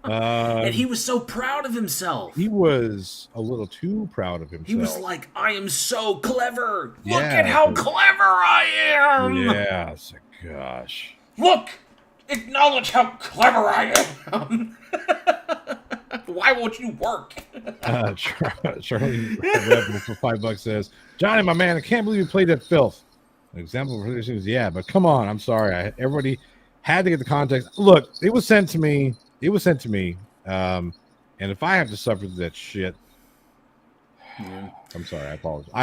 And he was so proud of himself. He was a little too proud of himself. He was like, "I am so clever. Look Yeah. at how clever I am. Yes, gosh. Look, acknowledge how clever I am. Why won't you work?" Charlie Rebel for $5 says, "Johnny, my man, I can't believe you played that filth. An example for things, yeah, but come on, I'm sorry. Everybody had to get the context. Look, it was sent to me. And if I have to suffer through that shit, I'm sorry. I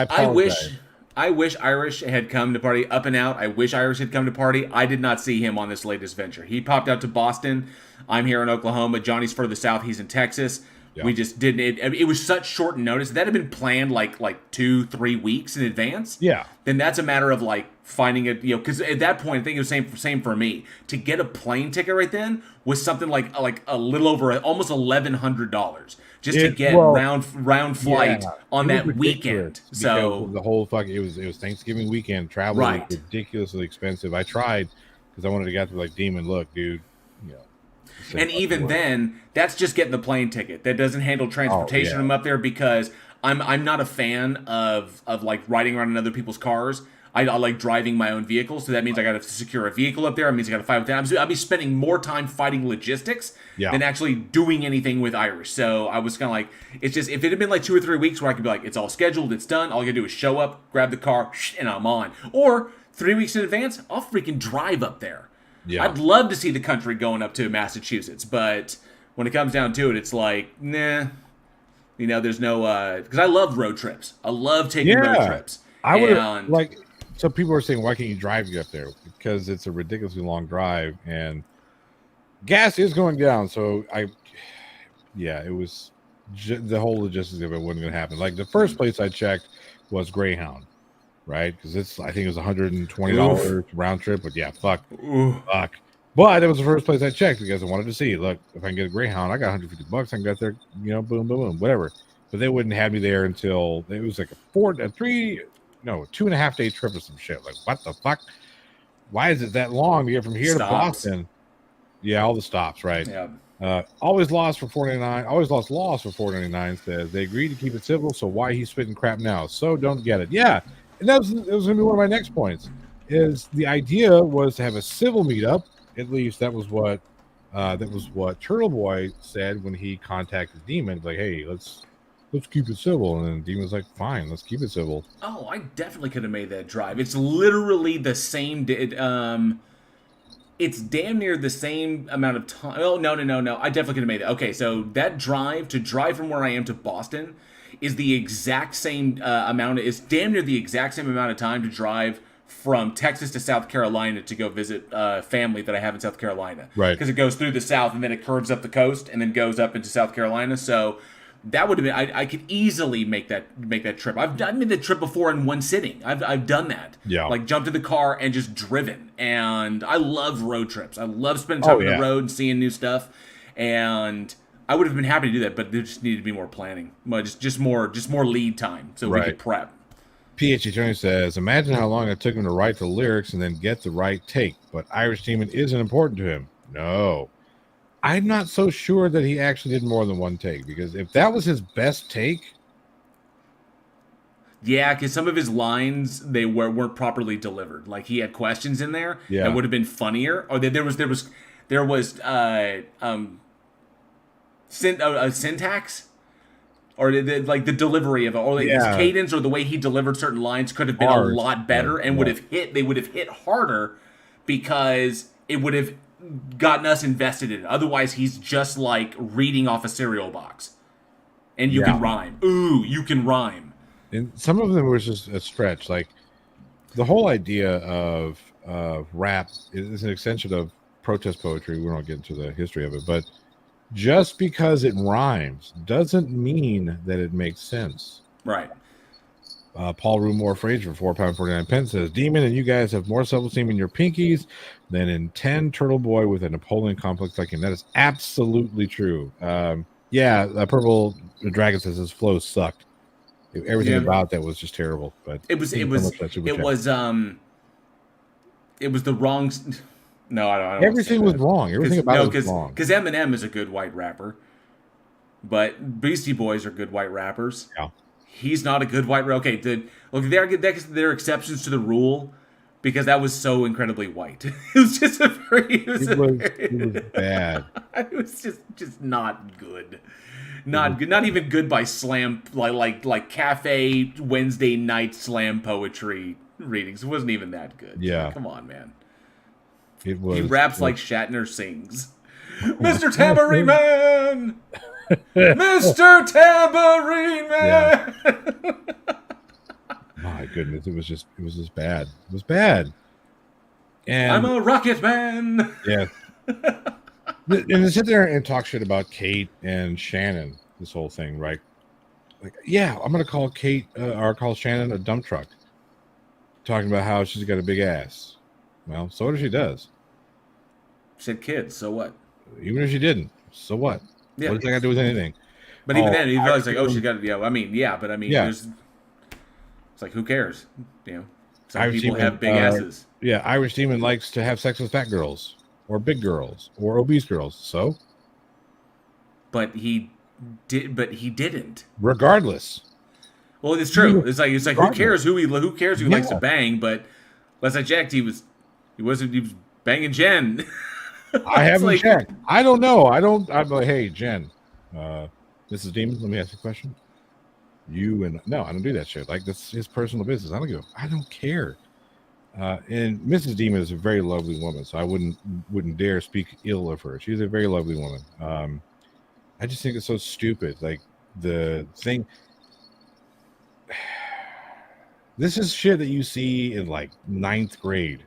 apologize. I wish Irish had come to party. Up and Out. I wish Irish had come to party. I did not see him on this latest venture. He popped out to Boston. I'm here in Oklahoma. Johnny's further south. He's in Texas. Yeah. We just didn't. It was such short notice. That had been planned like 2-3 weeks in advance. Yeah. Then that's a matter of like finding it, because at that point I think it was same for me. To get a plane ticket right then was something like a little over almost $1,100 just to get round flight on that weekend. So the whole it was Thanksgiving weekend. Travel was ridiculously expensive. I tried because I wanted to get to like Demon. Look, dude, and even then, that's just getting the plane ticket. That doesn't handle transportation them up there, because I'm not a fan of like riding around in other people's cars. I like driving my own vehicle, so that means I got to secure a vehicle up there. It means I got to fight with them. I'll be spending more time fighting logistics than actually doing anything with Irish. So I was kind of like, it's just, if it had been like 2 or 3 weeks where I could be like, it's all scheduled, it's done, all you gotta do is show up, grab the car, and I'm on. Or 3 weeks in advance, I'll freaking drive up there. Yeah. I'd love to see the country going up to Massachusetts, but when it comes down to it, it's like, nah. There's no, because I love road trips. I love taking road trips. I would so people are saying, why can't you drive up there? Because it's a ridiculously long drive and gas is going down. So it was the whole logistics of it wasn't going to happen. Like the first place I checked was Greyhound, right? Because I think it was $120 round trip, but fuck. But it was the first place I checked because I wanted to see, look, if I can get a Greyhound, I got $150. I can get there, boom, boom, boom, whatever. But they wouldn't have me there until it was like a 2.5 day trip or some shit. Like, what the fuck? Why is it that long to get from here to Boston? Yeah, all the stops, right? Yeah. Always lost for $4.99. Always lost for $4.99. Says they agreed to keep it civil, so why he's spitting crap now? So don't get it. Yeah, and that was going to be one of my next points. Is the idea was to have a civil meetup. At least that was what Turtle Boy said when he contacted Demon. Like, hey, let's keep it civil. And then Demon's like, fine, let's keep it civil. Oh, I definitely could have made that drive. It's literally the same. It's damn near the same amount of time. Oh, no. I definitely could have made it. Okay, so that drive from where I am to Boston is the exact same amount. It's damn near the exact same amount of time to drive from Texas to South Carolina to go visit family that I have in South Carolina. Right. Because it goes through the South and then it curves up the coast and then goes up into South Carolina. So that would have been, I could easily make that trip. I've made the trip before in one sitting. I've done that. Yeah. Like jumped in the car and just driven. And I love road trips. I love spending time on the road and seeing new stuff. And I would have been happy to do that, but there just needed to be more planning. Just more lead time so we could prep. PhD Tony says, imagine how long it took him to write the lyrics and then get the right take. But Irish Demon isn't important to him. No. I'm not so sure that he actually did more than one take, because if that was his best take. Yeah, because some of his lines, they weren't properly delivered. Like he had questions in there that would have been funnier. Or there was syntax. Or the delivery of it, or his cadence, or the way he delivered certain lines could have been a lot better, and they would have hit harder, because it would have gotten us invested in it. Otherwise, he's just like reading off a cereal box, and you can rhyme. Ooh, you can rhyme. And some of them was just a stretch. Like the whole idea of rap is an extension of protest poetry. We won't get into the history of it, but just because it rhymes doesn't mean that it makes sense. Right. Paul Rumore Fraser for £4.49 says, Demon and you guys have more self-esteem in your pinkies than in 10 Turtle Boy with a Napoleon complex like him. That is absolutely true. Purple Dragon says his flow sucked. Everything about that was just terrible. But it was the wrong. No, I don't. Everything was wrong. Everything about it was wrong. Because Eminem is a good white rapper, but Beastie Boys are good white rappers. Yeah. He's not a good white rapper. Okay, there are exceptions to the rule, because that was so incredibly white. It was just a very. It was bad. It was just not good. Not good. Not even good by slam like cafe Wednesday night slam poetry readings. It wasn't even that good. Yeah. Come on, man. It was. He raps like Shatner sings. Mr. Tambourine Man! Mr. Tambourine Man! My goodness, it was just bad. It was bad. And I'm a rocket man! yeah. And to sit there and talk shit about Kate and Shannon, this whole thing, right? Like, yeah, I'm gonna call Kate or call Shannon a dump truck. Talking about how she's got a big ass. Well, so what if she does? Said kids, so what? Even if she didn't, so what? Yeah. What does that got to do with anything? But even Oh, then, he was like, "Oh, Irish she's got to." Yeah, I mean, yeah, but I mean, Yeah. there's. It's like, who cares? You know, some Irish people Demon, have big asses. Yeah, Irish Demon likes to have sex with fat girls or big girls or obese girls. So, But he did. But he didn't. regardless, Well, it's true. It's like who cares who he likes to Yeah. bang? But last I checked, he was banging Jen. I It's haven't like- checked. I don't know. I'm like, hey, Jen, Mrs. Demon, let me ask you a question. No, I don't do that shit. Like, that's his personal business. I don't care. And Mrs. Demon is a very lovely woman, so I wouldn't dare speak ill of her. She's a very lovely woman. I just think it's so stupid. Like, the thing. This is shit that you see in like 9th grade.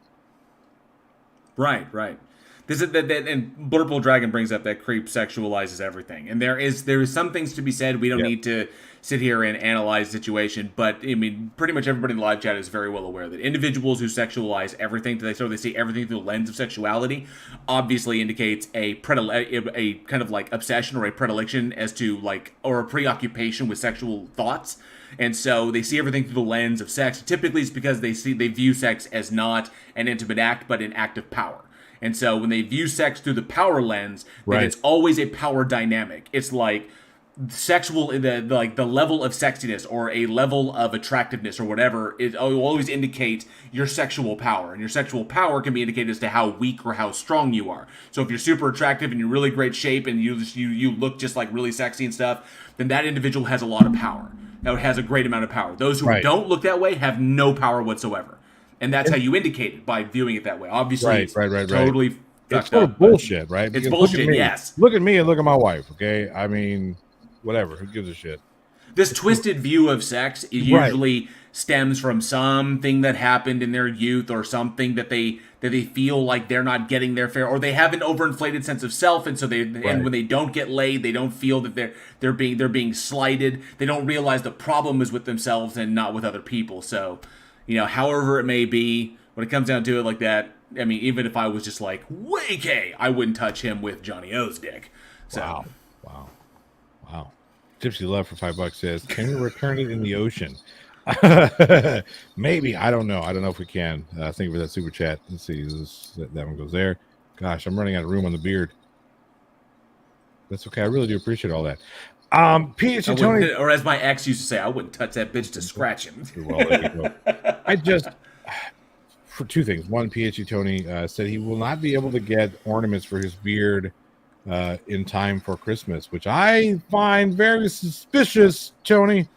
Right. This is that, and Blurple Dragon brings up that creep sexualizes everything, and there is some things to be said. We don't need to sit here and analyze the situation, but I mean, pretty much everybody in the live chat is very well aware that individuals who sexualize everything, they see everything through the lens of sexuality, obviously indicates a kind of like obsession or a predilection as to like, or a preoccupation with sexual thoughts. And so they see everything through the lens of sex. Typically, it's because they view sex as not an intimate act, but an act of power. And so when they view sex through the power lens, then it's always a power dynamic. It's like the level of sexiness or a level of attractiveness or whatever, it will always indicate your sexual power. And your sexual power can be indicated as to how weak or how strong you are. So if you're super attractive and you're really great shape and you look just like really sexy and stuff, then that individual has a lot of power. That has a great amount of power. Those who don't look that way have no power whatsoever. And that's how you indicate it, by viewing it that way. Obviously, it's totally It's total bullshit, right? It's Because bullshit, look at me. yes. Look at me and look at my wife, okay? I mean, whatever. Who gives a shit? This twisted view of sex usually stems from something that happened in their youth, or something that they feel like they're not getting their fair, or they have an overinflated sense of self, and so and when they don't get laid, they don't feel that they're being slighted. They don't realize the problem is with themselves and not with other people. So, however it may be, when it comes down to it like that, I mean, even if I was just like, way K, I wouldn't touch him with Johnny O's dick. So. Wow. Gypsy Love for $5 says, can you return it in the ocean? Maybe. I don't know. I don't know if we can. Thank you for that super chat. Let's see. That one goes there. Gosh, I'm running out of room on the beard. That's okay. I really do appreciate all that. PhD Tony, or as my ex used to say, I wouldn't touch that bitch to scratch him. Well, there you go. For two things. One, PhD Tony said he will not be able to get ornaments for his beard in time for Christmas, which I find very suspicious, Tony.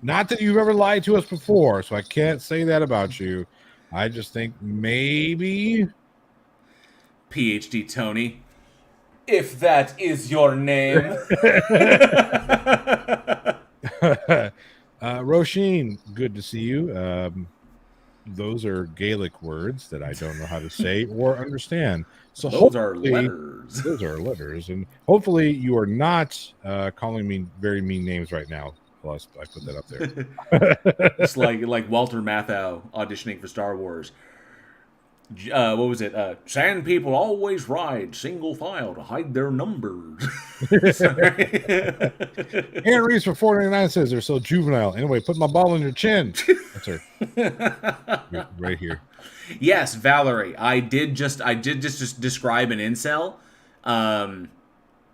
Not that you've ever lied to us before, so I can't say that about you. I just think maybe PhD Tony, if that is your name. Roisin, good to see you. Those are Gaelic words that I don't know how to say or understand. So those are letters. Those are letters, and hopefully you are not calling me very mean names right now. Plus, I put that up there. It's like Walter Matthau auditioning for Star Wars. What was it? Sand people always ride single file to hide their numbers. Aaron Reeves for $4.99 says they're so juvenile. Anyway, put my ball in your chin. That's her. Right here. Yes, Valerie. I did just describe an incel.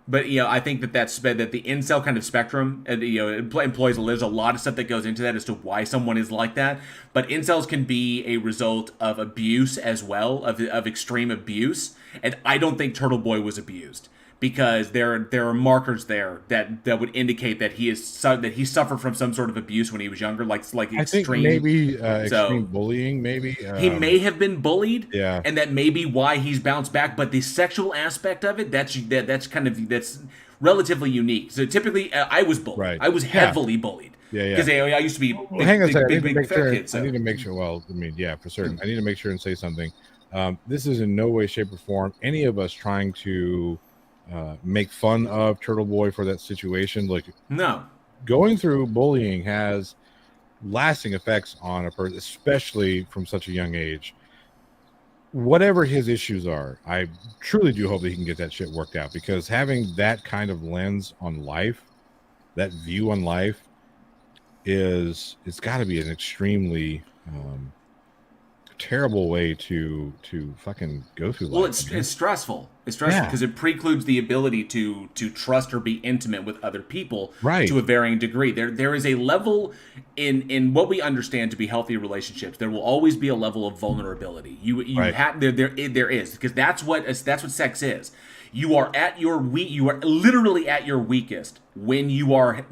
But I think that's that the incel kind of spectrum, employs there's a lot of stuff that goes into that as to why someone is like that. But incels can be a result of abuse as well, of extreme abuse. And I don't think Turtle Boy was abused. because there are markers there that would indicate that he suffered from some sort of abuse when he was younger, like I think extreme. maybe So- extreme bullying, maybe. He may have been bullied, Yeah. and that may be why he's bounced back. But the sexual aspect of it, that's relatively unique. So typically, I was bullied. Right. I was heavily bullied. Yeah, Because I used to be Well, hang on a second. I need to make fat sure. kid. So. I need to make sure. Well, I mean, yeah, for certain. I need to make sure and say something. This is in no way, shape, or form any of us trying to make fun of Turtle Boy for that situation. Like, No. going through bullying has lasting effects on a person, especially from such a young age. Whatever his issues are, I truly do hope that he can get that shit worked out, because having that kind of lens on life, that view on life, it's got to be an extremely terrible way to fucking go through Well, life. it's stressful. It's stressful Yeah. because it precludes the ability to trust or be intimate with other people Right. to a varying degree. There is a level in what we understand to be healthy relationships. There will always be a level of vulnerability. You Right. have there is, because that's what sex is. You are at your you are literally at your weakest when you are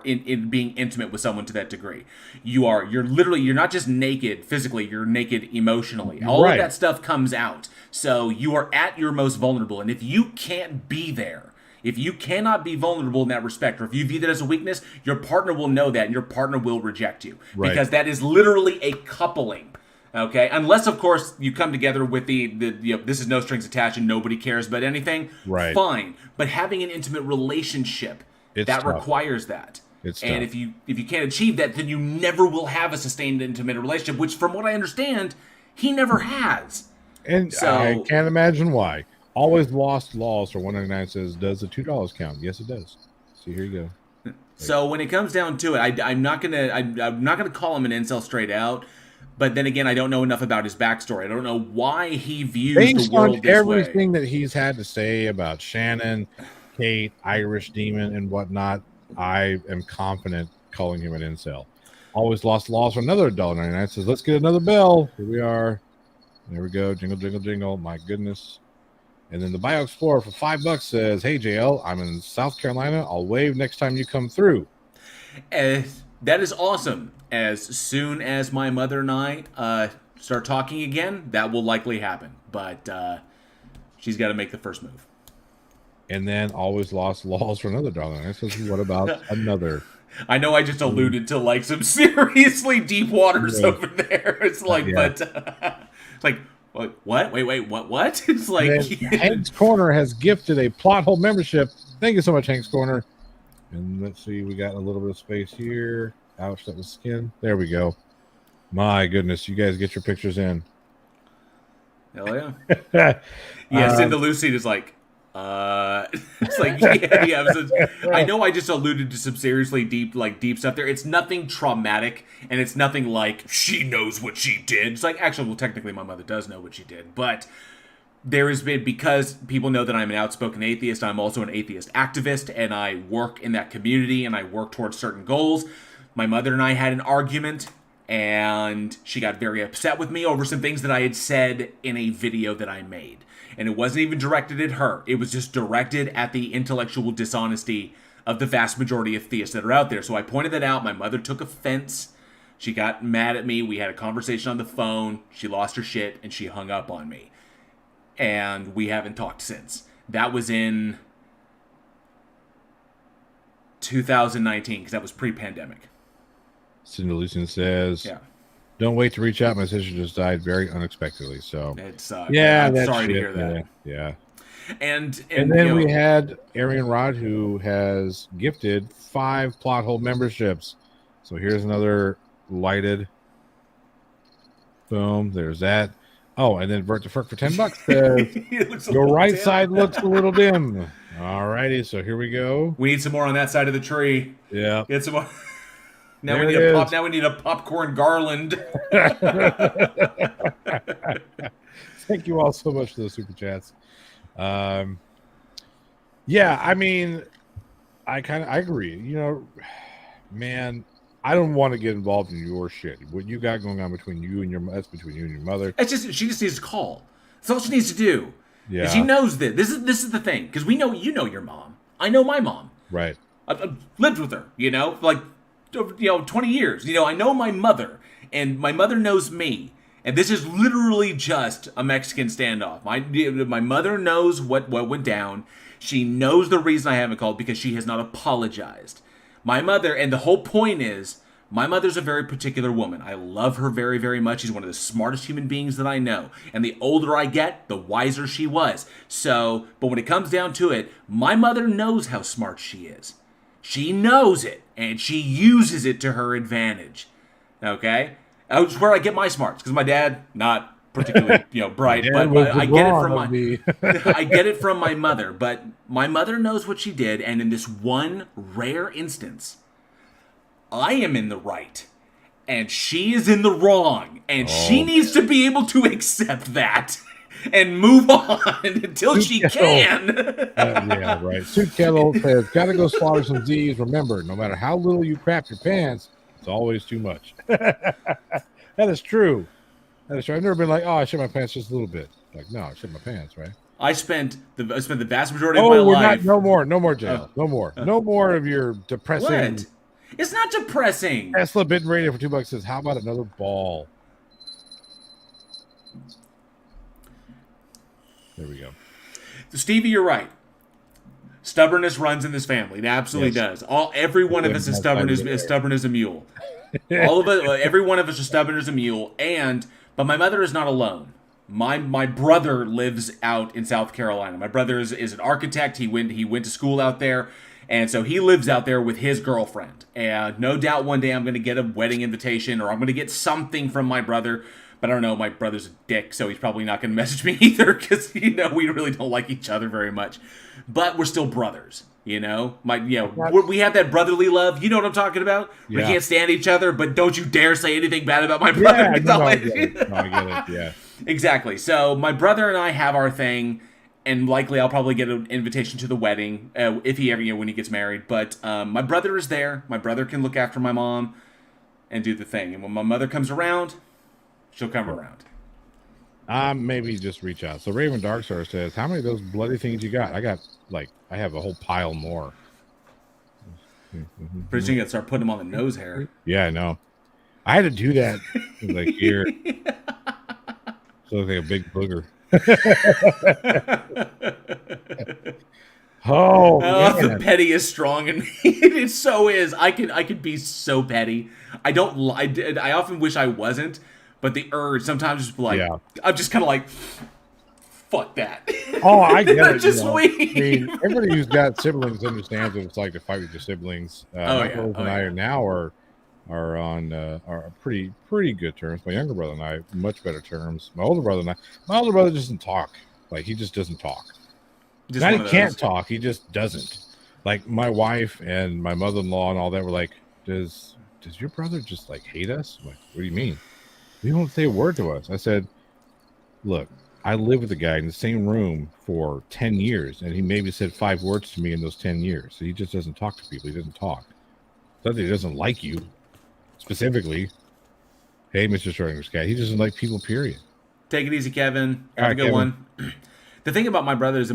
in being intimate with someone to that degree. You're not just naked physically, you're naked emotionally. All Right. of that stuff comes out. So you are at your most vulnerable, and if you can't be there, if you cannot be vulnerable in that respect, or if you view that as a weakness, your partner will know that, and your partner will reject you. Right. Because that is literally a coupling. Okay, unless of course you come together with the this is no strings attached and nobody cares about anything. Right. Fine, but having an intimate relationship It's that tough. requires that. It's and tough. if you can't achieve that, then you never will have a sustained intimate relationship. Which, from what I understand, he never has. And So- I can't imagine why. Always Lost Laws for 199 says, does the $2 count? Yes, it does. So here you go. So when it comes down to it, I'm not gonna call him an incel straight out. But then again, I don't know enough about his backstory. I don't know why he views Based the world on this way. everything that he's had to say about Shannon, Kate, Irish Demon, and whatnot, I am confident calling him an incel. Always Lost Laws for another $1.99 says, let's get another bell. Here we are. There we go. Jingle, jingle, jingle. My goodness. And then the Bio Explorer for $5 says, hey, JL, I'm in South Carolina. I'll wave next time you come through. That is awesome. As soon as my mother and I start talking again, that will likely happen. But she's got to make the first move. And then Always Lost Laws for another $1.99 says, what about another? I know I just alluded to like some seriously deep waters Yeah. over there. It's like, Yeah. but it's like, what? Wait, what? It's like, And then Hank's Corner has gifted a plot hole membership. Thank you so much, Hank's Corner. And let's see, we got a little bit of space here. Ouch, that was skin. There we go. My goodness, you guys get your pictures in. hell yeah. Yeah, Cinda Lucy is like, it's like, yeah. I know I just alluded to some seriously deep stuff there. It's nothing traumatic, and it's nothing like she knows what she did. It's like, actually, well, technically, my mother does know what she did, but there has been, because people know that I'm an outspoken atheist, I'm also an atheist activist, and I work in that community, and I work towards certain goals. My mother and I had an argument, and she got very upset with me over some things that I had said in a video that I made. And it wasn't even directed at her. It was just directed at the intellectual dishonesty of the vast majority of theists that are out there. So I pointed that out. My mother took offense. She got mad at me. We had a conversation on the phone. She lost her shit, and she hung up on me. And we haven't talked since. That was in 2019, because that was pre-pandemic. Cindy Lucien says, Yeah. don't wait to reach out. My sister just died very unexpectedly. So, It's yeah, I'm that sorry to shit, hear that. Yeah. And And then you know, we had Arian Rod, who has gifted 5 plot hole memberships. So here's another lighted. Boom. There's that. Oh, and then Vert the Frick for $10 says, It looks a your little right dim. side looks a little dim. All righty. So here we go. We need some more on that side of the tree. Yeah. Get some more. Now There we it need is. Now we need a popcorn garland. Thank you all so much for the super chats. Yeah, I mean, I agree. You know, man, I don't want to get involved in your shit. What you got going on between you and that's between you and your mother. She just needs to call. That's all she needs to do. Yeah. She knows this. This is the thing, because we know you know your mom. I know my mom. Right. I've lived with her, like 20 years. I know my mother, and my mother knows me. And this is literally just a Mexican standoff. My mother knows what went down. She knows the reason I haven't called, because she has not apologized. My mother, and the whole point is, my mother's a very particular woman. I love her very, very much. She's one of the smartest human beings that I know. And the older I get, the wiser she was. So, but when it comes down to it, my mother knows how smart she is. She knows it, and she uses it to her advantage. Okay? That's where I get my smarts, because my dad, not particularly, bright, but I get it from I get it from my mother. But my mother knows what she did, and in this one rare instance, I am in the right, and she is in the wrong, and she needs to be able to accept that and move on until she can. Yeah, right. Suit Kettle says, "Gotta go slaughter some Z's. Remember, no matter how little you crap your pants, it's always too much." That is true. That is true. I've never been like, "Oh, I shit my pants just a little bit." Like, no, I shit my pants, right? I spent the vast majority of my life. No more jail. No more of your depressing. What? It's not depressing. Tesla Bit Radio for $2 says, "How about another ball?" There we go. So Stevie, you're right. Stubbornness runs in this family. It absolutely does. Every one of us is stubborn as a mule. All of us, every one of us is stubborn as a mule. But my mother is not alone. My brother lives out in South Carolina. My brother is an architect. He went to school out there. And so he lives out there with his girlfriend. And no doubt one day I'm going to get a wedding invitation, or I'm going to get something from my brother. But I don't know, my brother's a dick, so he's probably not going to message me either, because, we really don't like each other very much. But we're still brothers, we have that brotherly love. You know what I'm talking about? Yeah. We can't stand each other, but don't you dare say anything bad about my brother. Yeah, I get it, yeah. Exactly. So my brother and I have our thing. And likely I'll probably get an invitation to the wedding if he ever, when he gets married. But my brother is there. My brother can look after my mom and do the thing. And when my mother comes around, she'll come around. Maybe just reach out. So Raven Darkstar says, "How many of those bloody things you got?" I have a whole pile more. Pretty soon you got to start putting them on the nose hair. Yeah, I know. I had to do that here. So it's like a big booger. The petty is strong in me. It so is. I could be so petty. I often wish I wasn't, but the urge sometimes just like I'm just kind of like, fuck that. Oh, I get it. Just leave. I mean, everybody who's got siblings understands what it's like to fight with your siblings. My brother and I are on pretty good terms. My younger brother and I, much better terms. My older brother doesn't talk. Like, he just doesn't talk. He can't talk. He just doesn't. Like, my wife and my mother-in-law and all that were like, does your brother just like hate us? I'm like, what do you mean? He won't say a word to us. I said, look, I lived with a guy in the same room for 10 years, and he maybe said 5 words to me in those 10 years. So he just doesn't talk to people. He doesn't talk. It's not that he doesn't like you specifically. Hey, Mr. Schrodinger's cat. He doesn't like people, period. Take it easy, Kevin. Have a good one. The thing about my brother is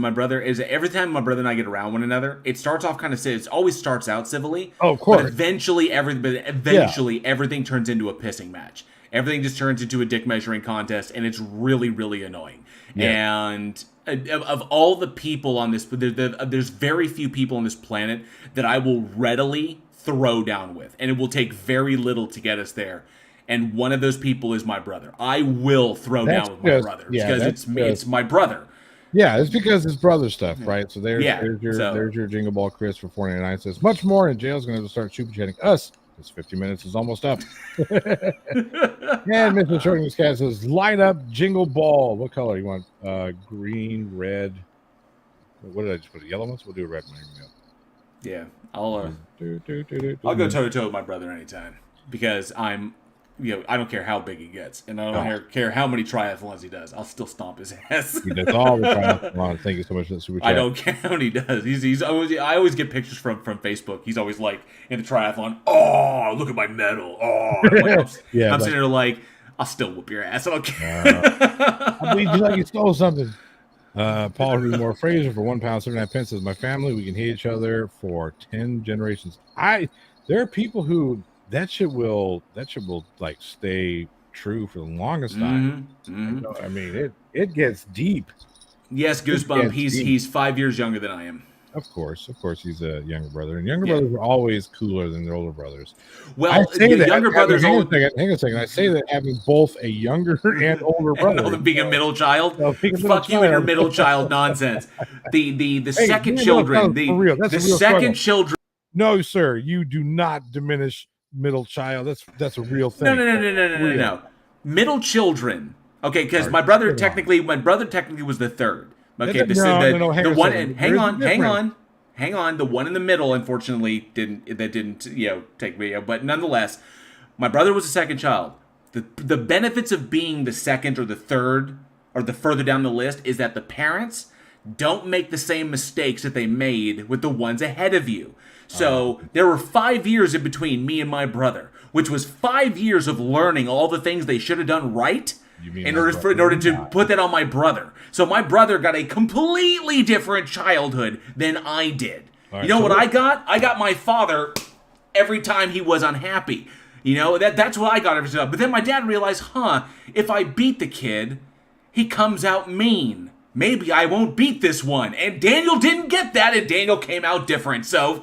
that every time my brother and I get around one another, it starts off kind of it always starts out civilly. Oh, of course. But eventually everything turns into a pissing match. Everything just turns into a dick measuring contest, and it's really, really annoying. Yeah. And of all the people on this, there's very few people on this planet that I will readily throw down with, and it will take very little to get us there. And one of those people is my brother. I will throw down with my brother because it's my brother. Yeah, it's because it's brother stuff, right? So there's your Jingle Ball Chris for $4.99 says much more, and Jail's going to start super chatting us. This 50 minutes is almost up. And Mr. Shorting's cat says, light up Jingle Ball. What color you want? Green, red. What did I just put? Yellow ones? We'll do a red one. Yeah, I'll go toe to toe with my brother anytime because I don't care how big he gets, and I don't care how many triathlons he does. I'll still stomp his ass. He does all the triathlons. Thank you so much for the super chat. I don't care how many he does. He's always. I always get pictures from Facebook. He's always like in the triathlon. Oh, look at my medal. Oh, I'm sitting there like, I'll still whoop your ass. I don't care. I believe you like you stole something. Paul Rumore Fraser for £1.79 says, my family, we can hate each other for 10 generations. There are people who that shit will like stay true for the longest time. I mean, it gets deep. Yes, Goosebump. He's 5 years younger than I am. Of course, he's a younger brother, and younger brothers are always cooler than their older brothers. Well, the younger brothers. Hang on a second. I say that having both a younger and older brother, being a middle child. Fuck you and your middle child nonsense. The second children. The second children. No, sir, you do not diminish middle child. That's a real thing. No. Middle children. Okay, because my brother technically was the third. Okay, the one. Hang on. The one in the middle, unfortunately, didn't take me. But nonetheless, my brother was the second child. The benefits of being the second or the third or the further down the list is that the parents don't make the same mistakes that they made with the ones ahead of you. So there were 5 years in between me and my brother, which was 5 years of learning all the things they should have done right. In order to put that on my brother. So my brother got a completely different childhood than I did. Right, what I got? I got my father every time he was unhappy. That's what I got every time. But then my dad realized, if I beat the kid, he comes out mean. Maybe I won't beat this one. And Daniel didn't get that, and Daniel came out different. So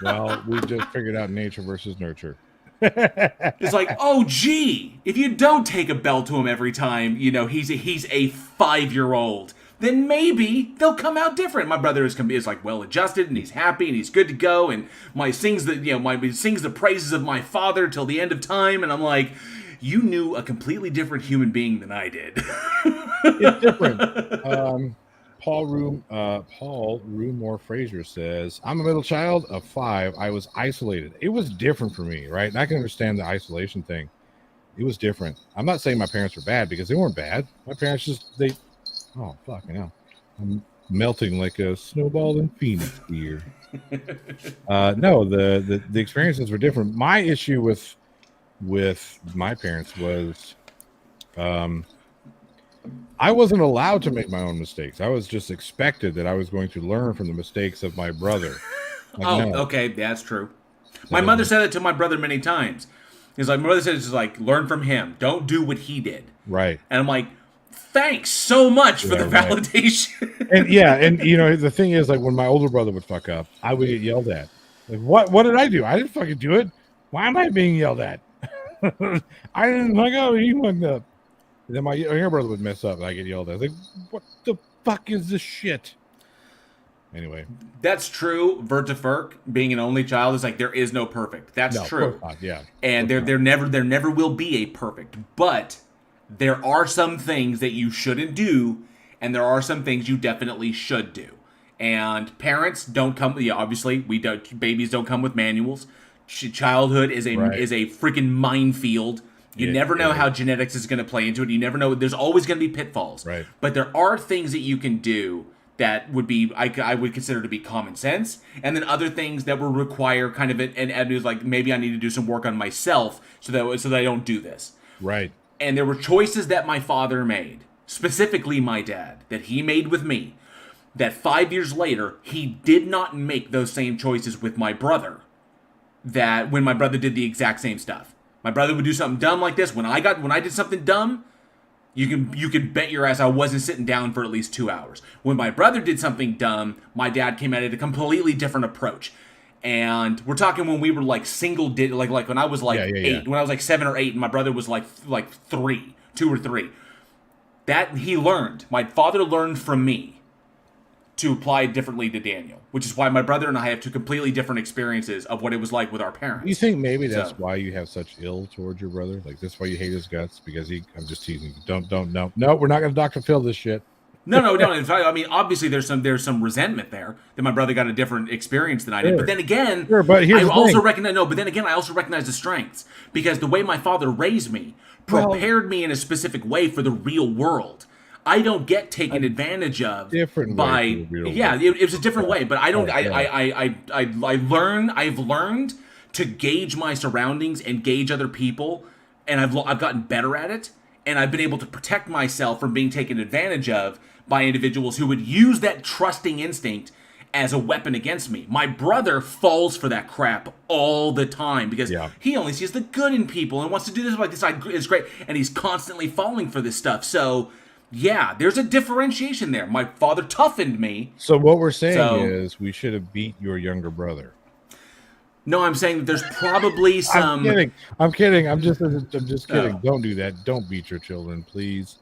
well, we just figured out nature versus nurture. It's like, oh gee, if you don't take a belt to him every time, he's a 5-year-old, then maybe they'll come out different. My brother is like well adjusted and he's happy and he's good to go and sings the praises of my father till the end of time, and I'm like, you knew a completely different human being than I did. It's different. Paul Rumore Fraser says, I'm a middle child of 5. I was isolated. It was different for me, right? And I can understand the isolation thing. It was different. I'm not saying my parents were bad because they weren't bad. My parents fucking hell. I'm melting like a snowball in Phoenix here. No, the experiences were different. My issue with my parents was I wasn't allowed to make my own mistakes. I was just expected that I was going to learn from the mistakes of my brother. Okay, that's true. My mother said it to my brother many times. It's like, my brother said, it's like, learn from him. Don't do what he did. Right. And I'm like, thanks so much for the validation. And the thing is, like, when my older brother would fuck up, I would get yelled at. Like, what did I do? I didn't fucking do it. Why am I being yelled at? I didn't fuck up. He fucked up. And then my younger brother would mess up and I get yelled at. Like, what the fuck is this shit? Anyway. That's true. Vertifirk, being an only child, is like, there is no perfect. That's true. Of course not, yeah. And there never will be a perfect. But there are some things that you shouldn't do, and there are some things you definitely should do. And parents don't come, obviously, babies don't come with manuals. Childhood is a freaking minefield. You never know how genetics is going to play into it. You never know. There's always going to be pitfalls. Right. But there are things that you can do that would be, I would consider to be common sense. And then other things that will require kind of an avenue, like maybe I need to do some work on myself so that I don't do this. Right. And there were choices that my father made, specifically my dad, that he made with me, that 5 years later, he did not make those same choices with my brother, that when my brother did the exact same stuff. My brother would do something dumb like this. When I did something dumb, you can bet your ass I wasn't sitting down for at least 2 hours. When my brother did something dumb, my dad came at it a completely different approach. And we're talking when we were like like when I was like 8, when I was like 7 or 8, and my brother was like 2 or 3. That he learned. My father learned from me to apply differently to Daniel, which is why my brother and I have 2 completely different experiences of what it was like with our parents. You think maybe that's why you have such ill towards your brother? Like, that's why you hate his guts? Because I'm just teasing you. No, we're not going to Dr. Phil this shit. No. In fact, I mean, obviously there's some resentment there that my brother got a different experience than I did. But then again, I also recognize the strengths, because the way my father raised me prepared me in a specific way for the real world. I don't get taken advantage of by it was a different way, but I don't. I've learned to gauge my surroundings and gauge other people, and I've gotten better at it. and I've been able to protect myself from being taken advantage of by individuals who would use that trusting instinct as a weapon against me. My brother falls for that crap all the time because he only sees the good in people and wants to do this like this is great, and he's constantly falling for this stuff. So yeah, there's a differentiation there. My father toughened me. So what we're saying is we should have beat your younger brother. No, I'm saying that there's probably some. I'm kidding. I'm just kidding. Oh. Don't do that. Don't beat your children, please.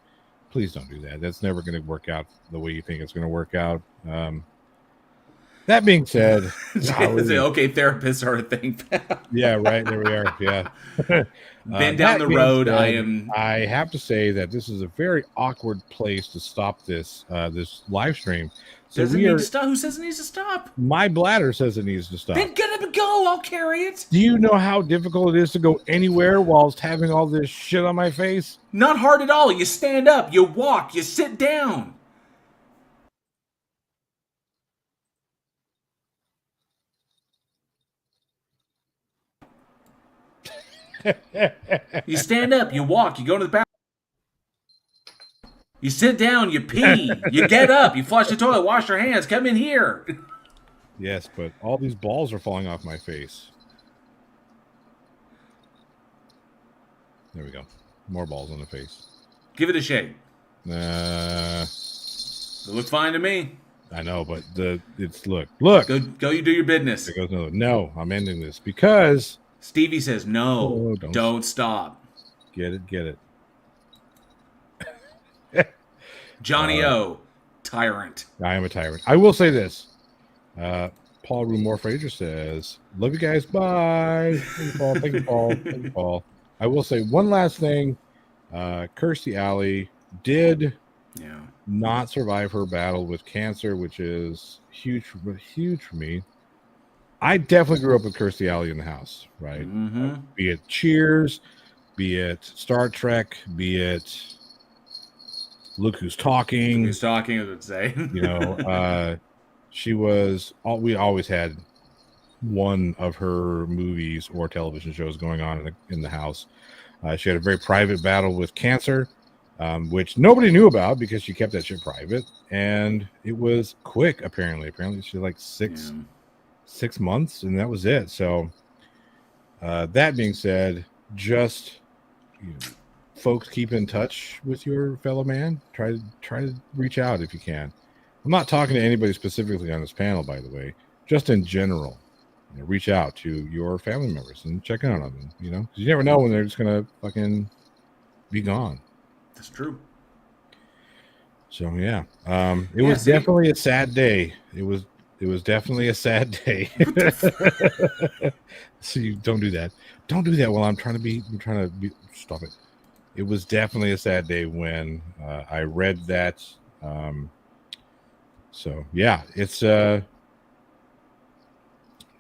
Please don't do that. That's never going to work out the way you think it's going to work out. That being said, okay, therapists are a thing. Yeah, right. There we are. Yeah. Been down the road. Said, I have to say that this is a very awkward place to stop this this live stream. So does it need to stop? Who says it needs to stop? My bladder says it needs to stop. Then get up and go. I'll carry it. Do you know how difficult it is to go anywhere whilst having all this shit on my face? Not hard at all. You stand up, you walk, you sit down. You stand up, you walk, you go to the bathroom. You sit down, you pee, you get up, you flush the toilet, wash your hands, come in here. Yes, but all these balls are falling off my face. There we go. More balls on the face. Give it a shake. It looks fine to me. I know, but look. Go you do your business. There goes no, I'm ending this because Stevie says no. Don't stop. Get it. Johnny O, tyrant. I am a tyrant. I will say this. Paul Rumore Fraser says, "Love you guys. Bye." Thank you, Paul. Thank you, Paul. Thank you, Paul. I will say one last thing. Kirstie Alley did not survive her battle with cancer, which is huge for me. I definitely grew up with Kirstie Alley in the house, right? Mm-hmm. Be it Cheers, be it Star Trek, be it Look Who's Talking. Who's Talking, I would say. She was we always had one of her movies or television shows going on in the house. She had a very private battle with cancer, which nobody knew about because she kept that shit private, and it was quick. Apparently she had like 6 months, and that was it. So that being said, just folks, keep in touch with your fellow man. Try to reach out if you can. I'm not talking to anybody specifically on this panel, by the way, just in general. Reach out to your family members and check in on them, because you never know when they're just gonna fucking be gone. That's true. So it was definitely a sad day. It was definitely a sad day. So you don't do that. Don't do that while I'm trying to be. Stop it. It was definitely a sad day when I read that. It's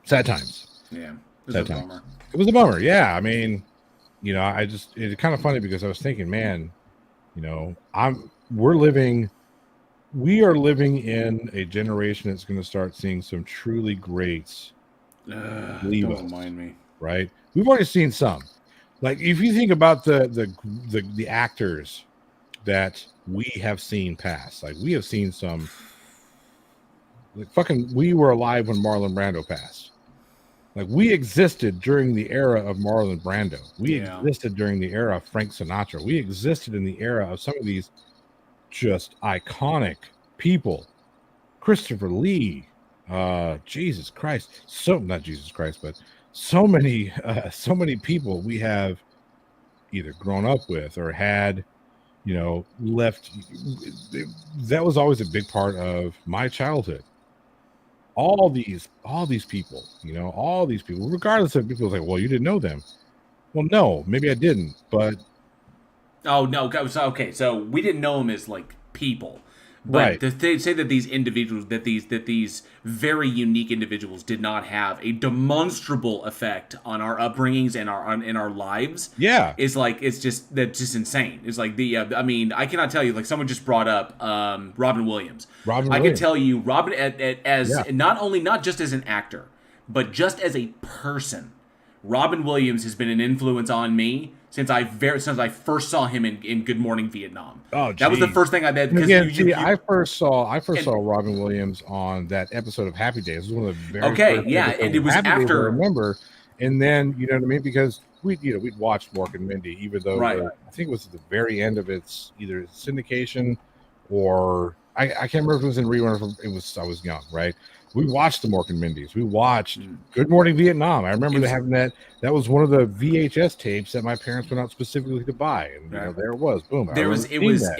sad times. Yeah, it was a bummer. It was a bummer. Yeah, I mean, it's kind of funny because I was thinking, man, we are living in a generation that's going to start seeing some truly greats leave us. Don't mind me. Right? We've already seen some. Like if you think about the actors that we have seen pass, like we have seen some. Like fucking, we were alive when Marlon Brando passed. Like we existed during the era of Marlon Brando. We existed during the era of Frank Sinatra. We existed in the era of some of these just iconic people. Christopher Lee, Jesus Christ. Not Jesus Christ, but so many people we have either grown up with or had, left. That was always a big part of my childhood. All these people, regardless of people, like, well, you didn't know them. Well, no, maybe I didn't, but. Oh, no. Okay. So we didn't know them as like people. But they say that these individuals, that these very unique individuals did not have a demonstrable effect on our upbringings and our lives. Yeah, it's just insane. It's like I cannot tell you. Like someone just brought up Robin Williams. I can tell you Robin not just as an actor, but just as a person. Robin Williams has been an influence on me since I first saw him in Good Morning Vietnam. Oh, that was the geez. first thing I did. And Because again, I first saw Robin Williams on that episode of Happy Days. It was one of the very first and episodes it was of Happy Days after. I remember, and then you know what I mean, because we'd watched Mork and Mindy, even though Right. I think it was at the very end of its either syndication or I can't remember if it was in rerun. I was young, right? We watched the Mork and Mindy's. We watched Good Morning Vietnam. I remember having that. That was one of the VHS tapes that my parents went out specifically to buy, and you know, there it was. Boom. It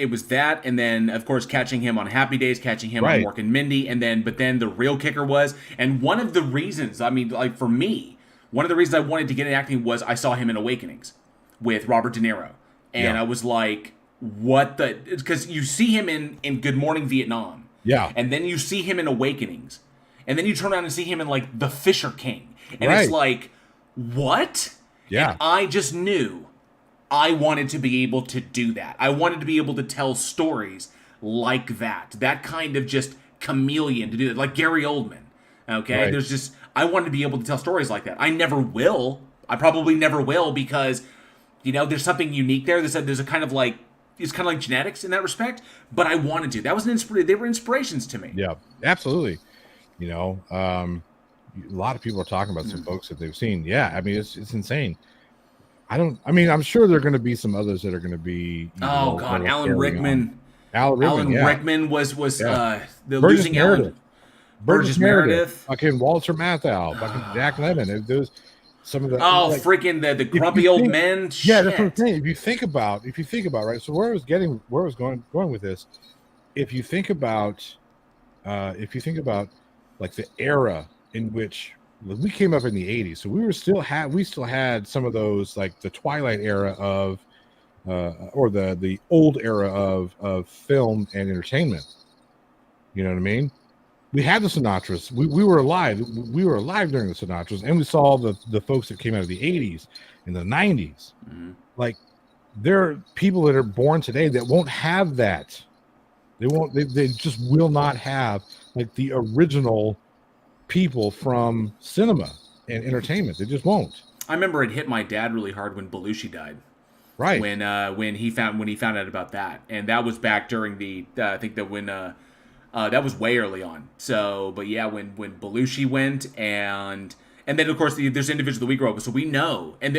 was that, and then of course catching him on Happy Days, catching him on Mork and Mindy, and then the real kicker was, and one of the reasons, I mean, like for me, one of the reasons I wanted to get into acting was I saw him in Awakenings with Robert De Niro, and I was like, what the? Because you see him in Good Morning Vietnam, and then you see him in Awakenings. And then you turn around and see him in like The Fisher King. And it's like, what? Yeah. And I just knew I wanted to be able to do that. I wanted to be able to tell stories like that. That kind of just chameleon to do it. Like Gary Oldman. Okay? Right. I wanted to be able to tell stories like that. I never will. I probably never will because, you know, there's something unique there. There's a kind of like, it's kind of like genetics in that respect. But I wanted to. That was they were inspirations to me. Yeah, absolutely. You know, a lot of people are talking about some folks that they've seen. Yeah, I mean, it's insane. I'm sure there are going to be some others that are going to be. Oh God, Alan Rickman. Alan Rickman was the Burgess losing Meredith. Alan. Burgess Meredith. Fucking Walter Matthau. Fucking Jack Lemmon. Those some of the. Oh, freaking the grumpy old men. Yeah, that's what I'm saying. If you think about right. So where I was going with this, if you think about like the era in which we came up in the 80s, so we still had some of those, like the Twilight era of or the old era of film and entertainment. You know what I mean? We had the Sinatras. We were alive. We were alive during the Sinatras, and we saw the folks that came out of the 80s and the 90s. Like, there are people that are born today that won't have that. They just will not have like the original people from cinema and entertainment. They just won't. I remember it hit my dad really hard when Belushi died. Right. When he found out about that, and that was back during the I think that when that was way early on. So, but yeah, when Belushi went and then of course there's individuals that we grow up with, so we know, and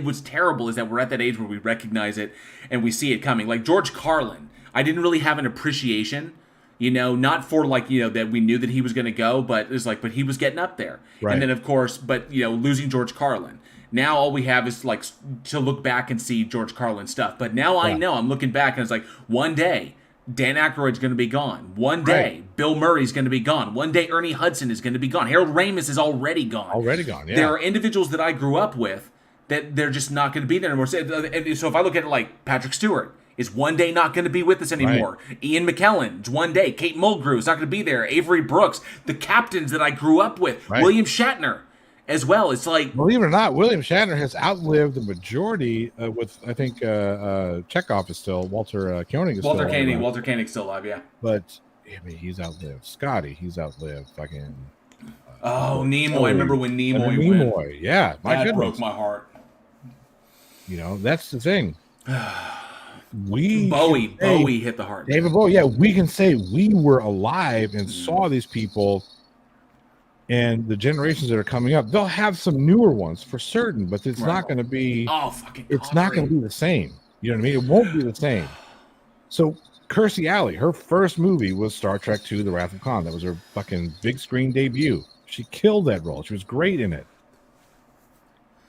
what's terrible is that we're at that age where we recognize it and we see it coming. Like George Carlin, I didn't really have an appreciation, you know, not for like, you know, that we knew that he was going to go, but it was like, but he was getting up there. Right. And then of course, but you know, losing George Carlin. Now all we have is like to look back and see George Carlin stuff. But now I know, I'm looking back and it's like, one day Dan Aykroyd's going to be gone. One day Bill Murray's going to be gone. One day Ernie Hudson is going to be gone. Harold Ramis is already gone. Yeah. There are individuals that I grew up with that they're just not going to be there anymore. So if I look at it like Patrick Stewart is one day not going to be with us anymore. Right. Ian McKellen, one day. Kate Mulgrew is not going to be there. Avery Brooks, the captains that I grew up with. Right. William Shatner as well. It's like, believe it or not, William Shatner has outlived the majority. With I think Chekhov is still Walter Koenig is Walter still alive. Walter Koenig's still alive, yeah. But I mean, he's outlived Scotty. He's outlived fucking. Nimoy. I remember when Nimoy went. Yeah, that broke my heart. You know, that's the thing. Bowie hit the heart. David Bowie, yeah, we can say we were alive and saw these people, and the generations that are coming up, they'll have some newer ones for certain, but it's not going to be. It's not going to be the same. You know what I mean? It won't be the same. So Kirstie Alley, her first movie was Star Trek II: The Wrath of Khan. That was her fucking big screen debut. She killed that role. She was great in it.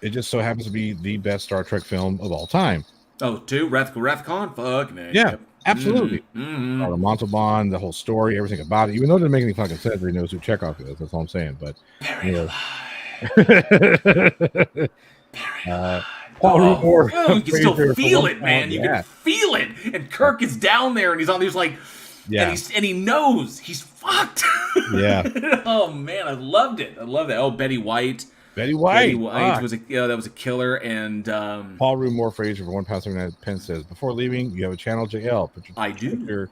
It just so happens to be the best Star Trek film of all time. Oh, Wrath of Khan? Fuck, man. Yeah, absolutely. Montalban, the whole story, everything about it. Even though it didn't make any fucking sense, he knows who Chekhov is. That's all I'm saying. But, you know. Paul Rumor. You can still feel it, man. You can feel it. And Kirk is down there, and he's on these like, and he knows he's fucked. Yeah. Oh man, I loved it. I love that. Oh, Betty White. Betty White was that was a killer. And Paul Rumor Fraser for £1.79 says, before leaving, you have a channel JL. I do.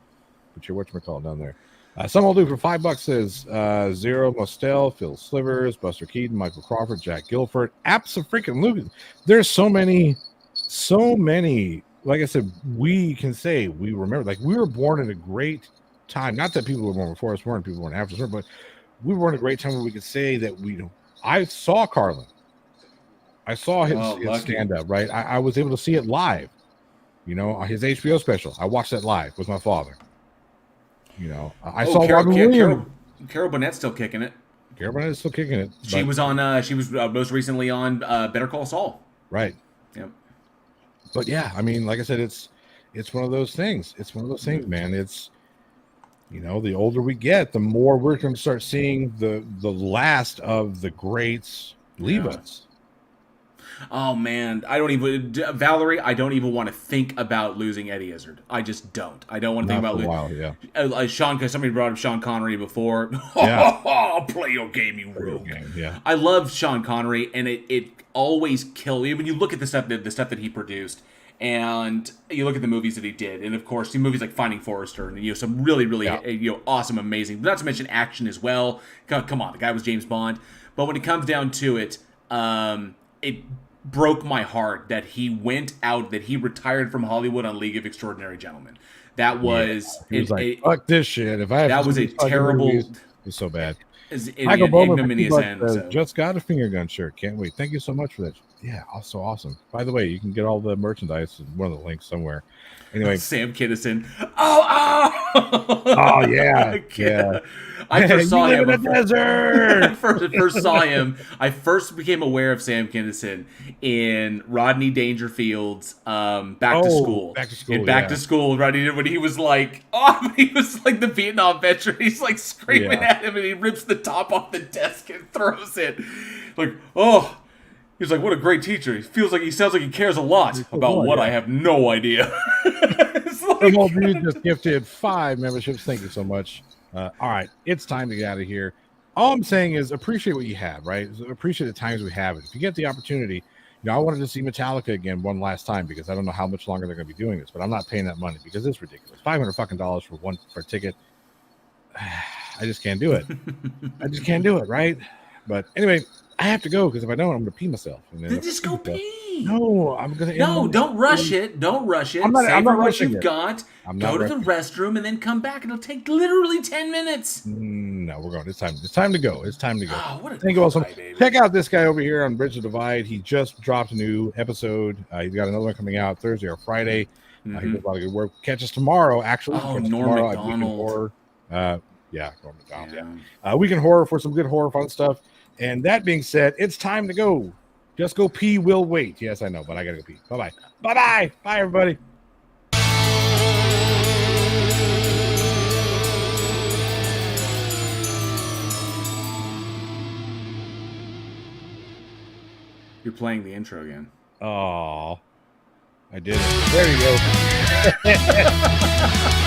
Put your whatchamacallit down there. Some will do for $5 says Zero Mostel, Phil Slivers, Buster Keaton, Michael Crawford, Jack Guilford, Abso-freaking-Lucas. There's so many. Like I said, we can say we remember. Like we were born at a great time. Not that people were born before us weren't, people weren't after us, but we were in a great time where we could say that I saw Carlin. I saw his stand up, right? I was able to see it live. His HBO special. I watched that live with my father. I saw Robin Williams. Carol Burnett's still kicking it. Carol Burnett is still kicking it. She was on. She was most recently on Better Call Saul. Right. Yep. But yeah, I mean, like I said, it's one of those things. It's one of those things, man. It's the older we get, the more we're going to start seeing the last of the greats leave us. Oh man, Valerie, I don't even want to think about losing Eddie Izzard. I just don't. I don't want to think about losing. Sean, because somebody brought up Sean Connery before. Yeah. Play your game, you rogue. Yeah. I love Sean Connery, and it always kills me when you look at the stuff that he produced, and you look at the movies that he did, and of course, the movies like Finding Forrester, and some really, really awesome, amazing. Not to mention action as well. Come on, the guy was James Bond. But when it comes down to it, it broke my heart that he retired from Hollywood on League of Extraordinary Gentlemen. That was he was like, fuck this shit. If I have that was a terrible. Movies, it was so bad. Michael Bowman just got a finger gun shirt. Can't wait. Thank you so much for that. Yeah, so awesome. By the way, you can get all the merchandise in one of the links somewhere. Anyway, Sam Kinison. Oh yeah, yeah. I first saw him in the desert. first saw him. I first became aware of Sam Kinison in Rodney Dangerfield's Back to School. Back to School, Rodney, when he was like, the Vietnam veteran. He's like screaming at him, and he rips the top off the desk and throws it. Like, oh. He's like, what a great teacher. He sounds like he cares a lot about what I have no idea. MLB just gifted 5 memberships. Thank you so much. All right, it's time to get out of here. All I'm saying is appreciate what you have, right? Appreciate the times we have it. If you get the opportunity, I wanted to see Metallica again one last time because I don't know how much longer they're going to be doing this, but I'm not paying that money because it's ridiculous. $500 for a ticket. I just can't do it. I just can't do it, right? But anyway, I have to go because if I don't, I'm going to pee myself. Then just go pee. No, I'm going to. No, don't rush it. Don't rush it. I'm not rushing what you've got. Go to the restroom and then come back. It'll take literally 10 minutes. No, we're going. It's time to go. It's time to go. Oh, what a Thank you, Olson. Check out this guy over here on Bridge the Divide. He just dropped a new episode. He's got another one coming out Thursday or Friday. He does a lot of good work. Catch us tomorrow, actually. Norm Macdonald. Norm McDonald. Yeah. Weekend Horror for some good horror fun stuff. And that being said, it's time to go. Just go pee. We'll wait. Yes, I know, but I got to go pee. Bye-bye. Bye-bye. Bye, everybody. You're playing the intro again. Oh, I did it. There you go.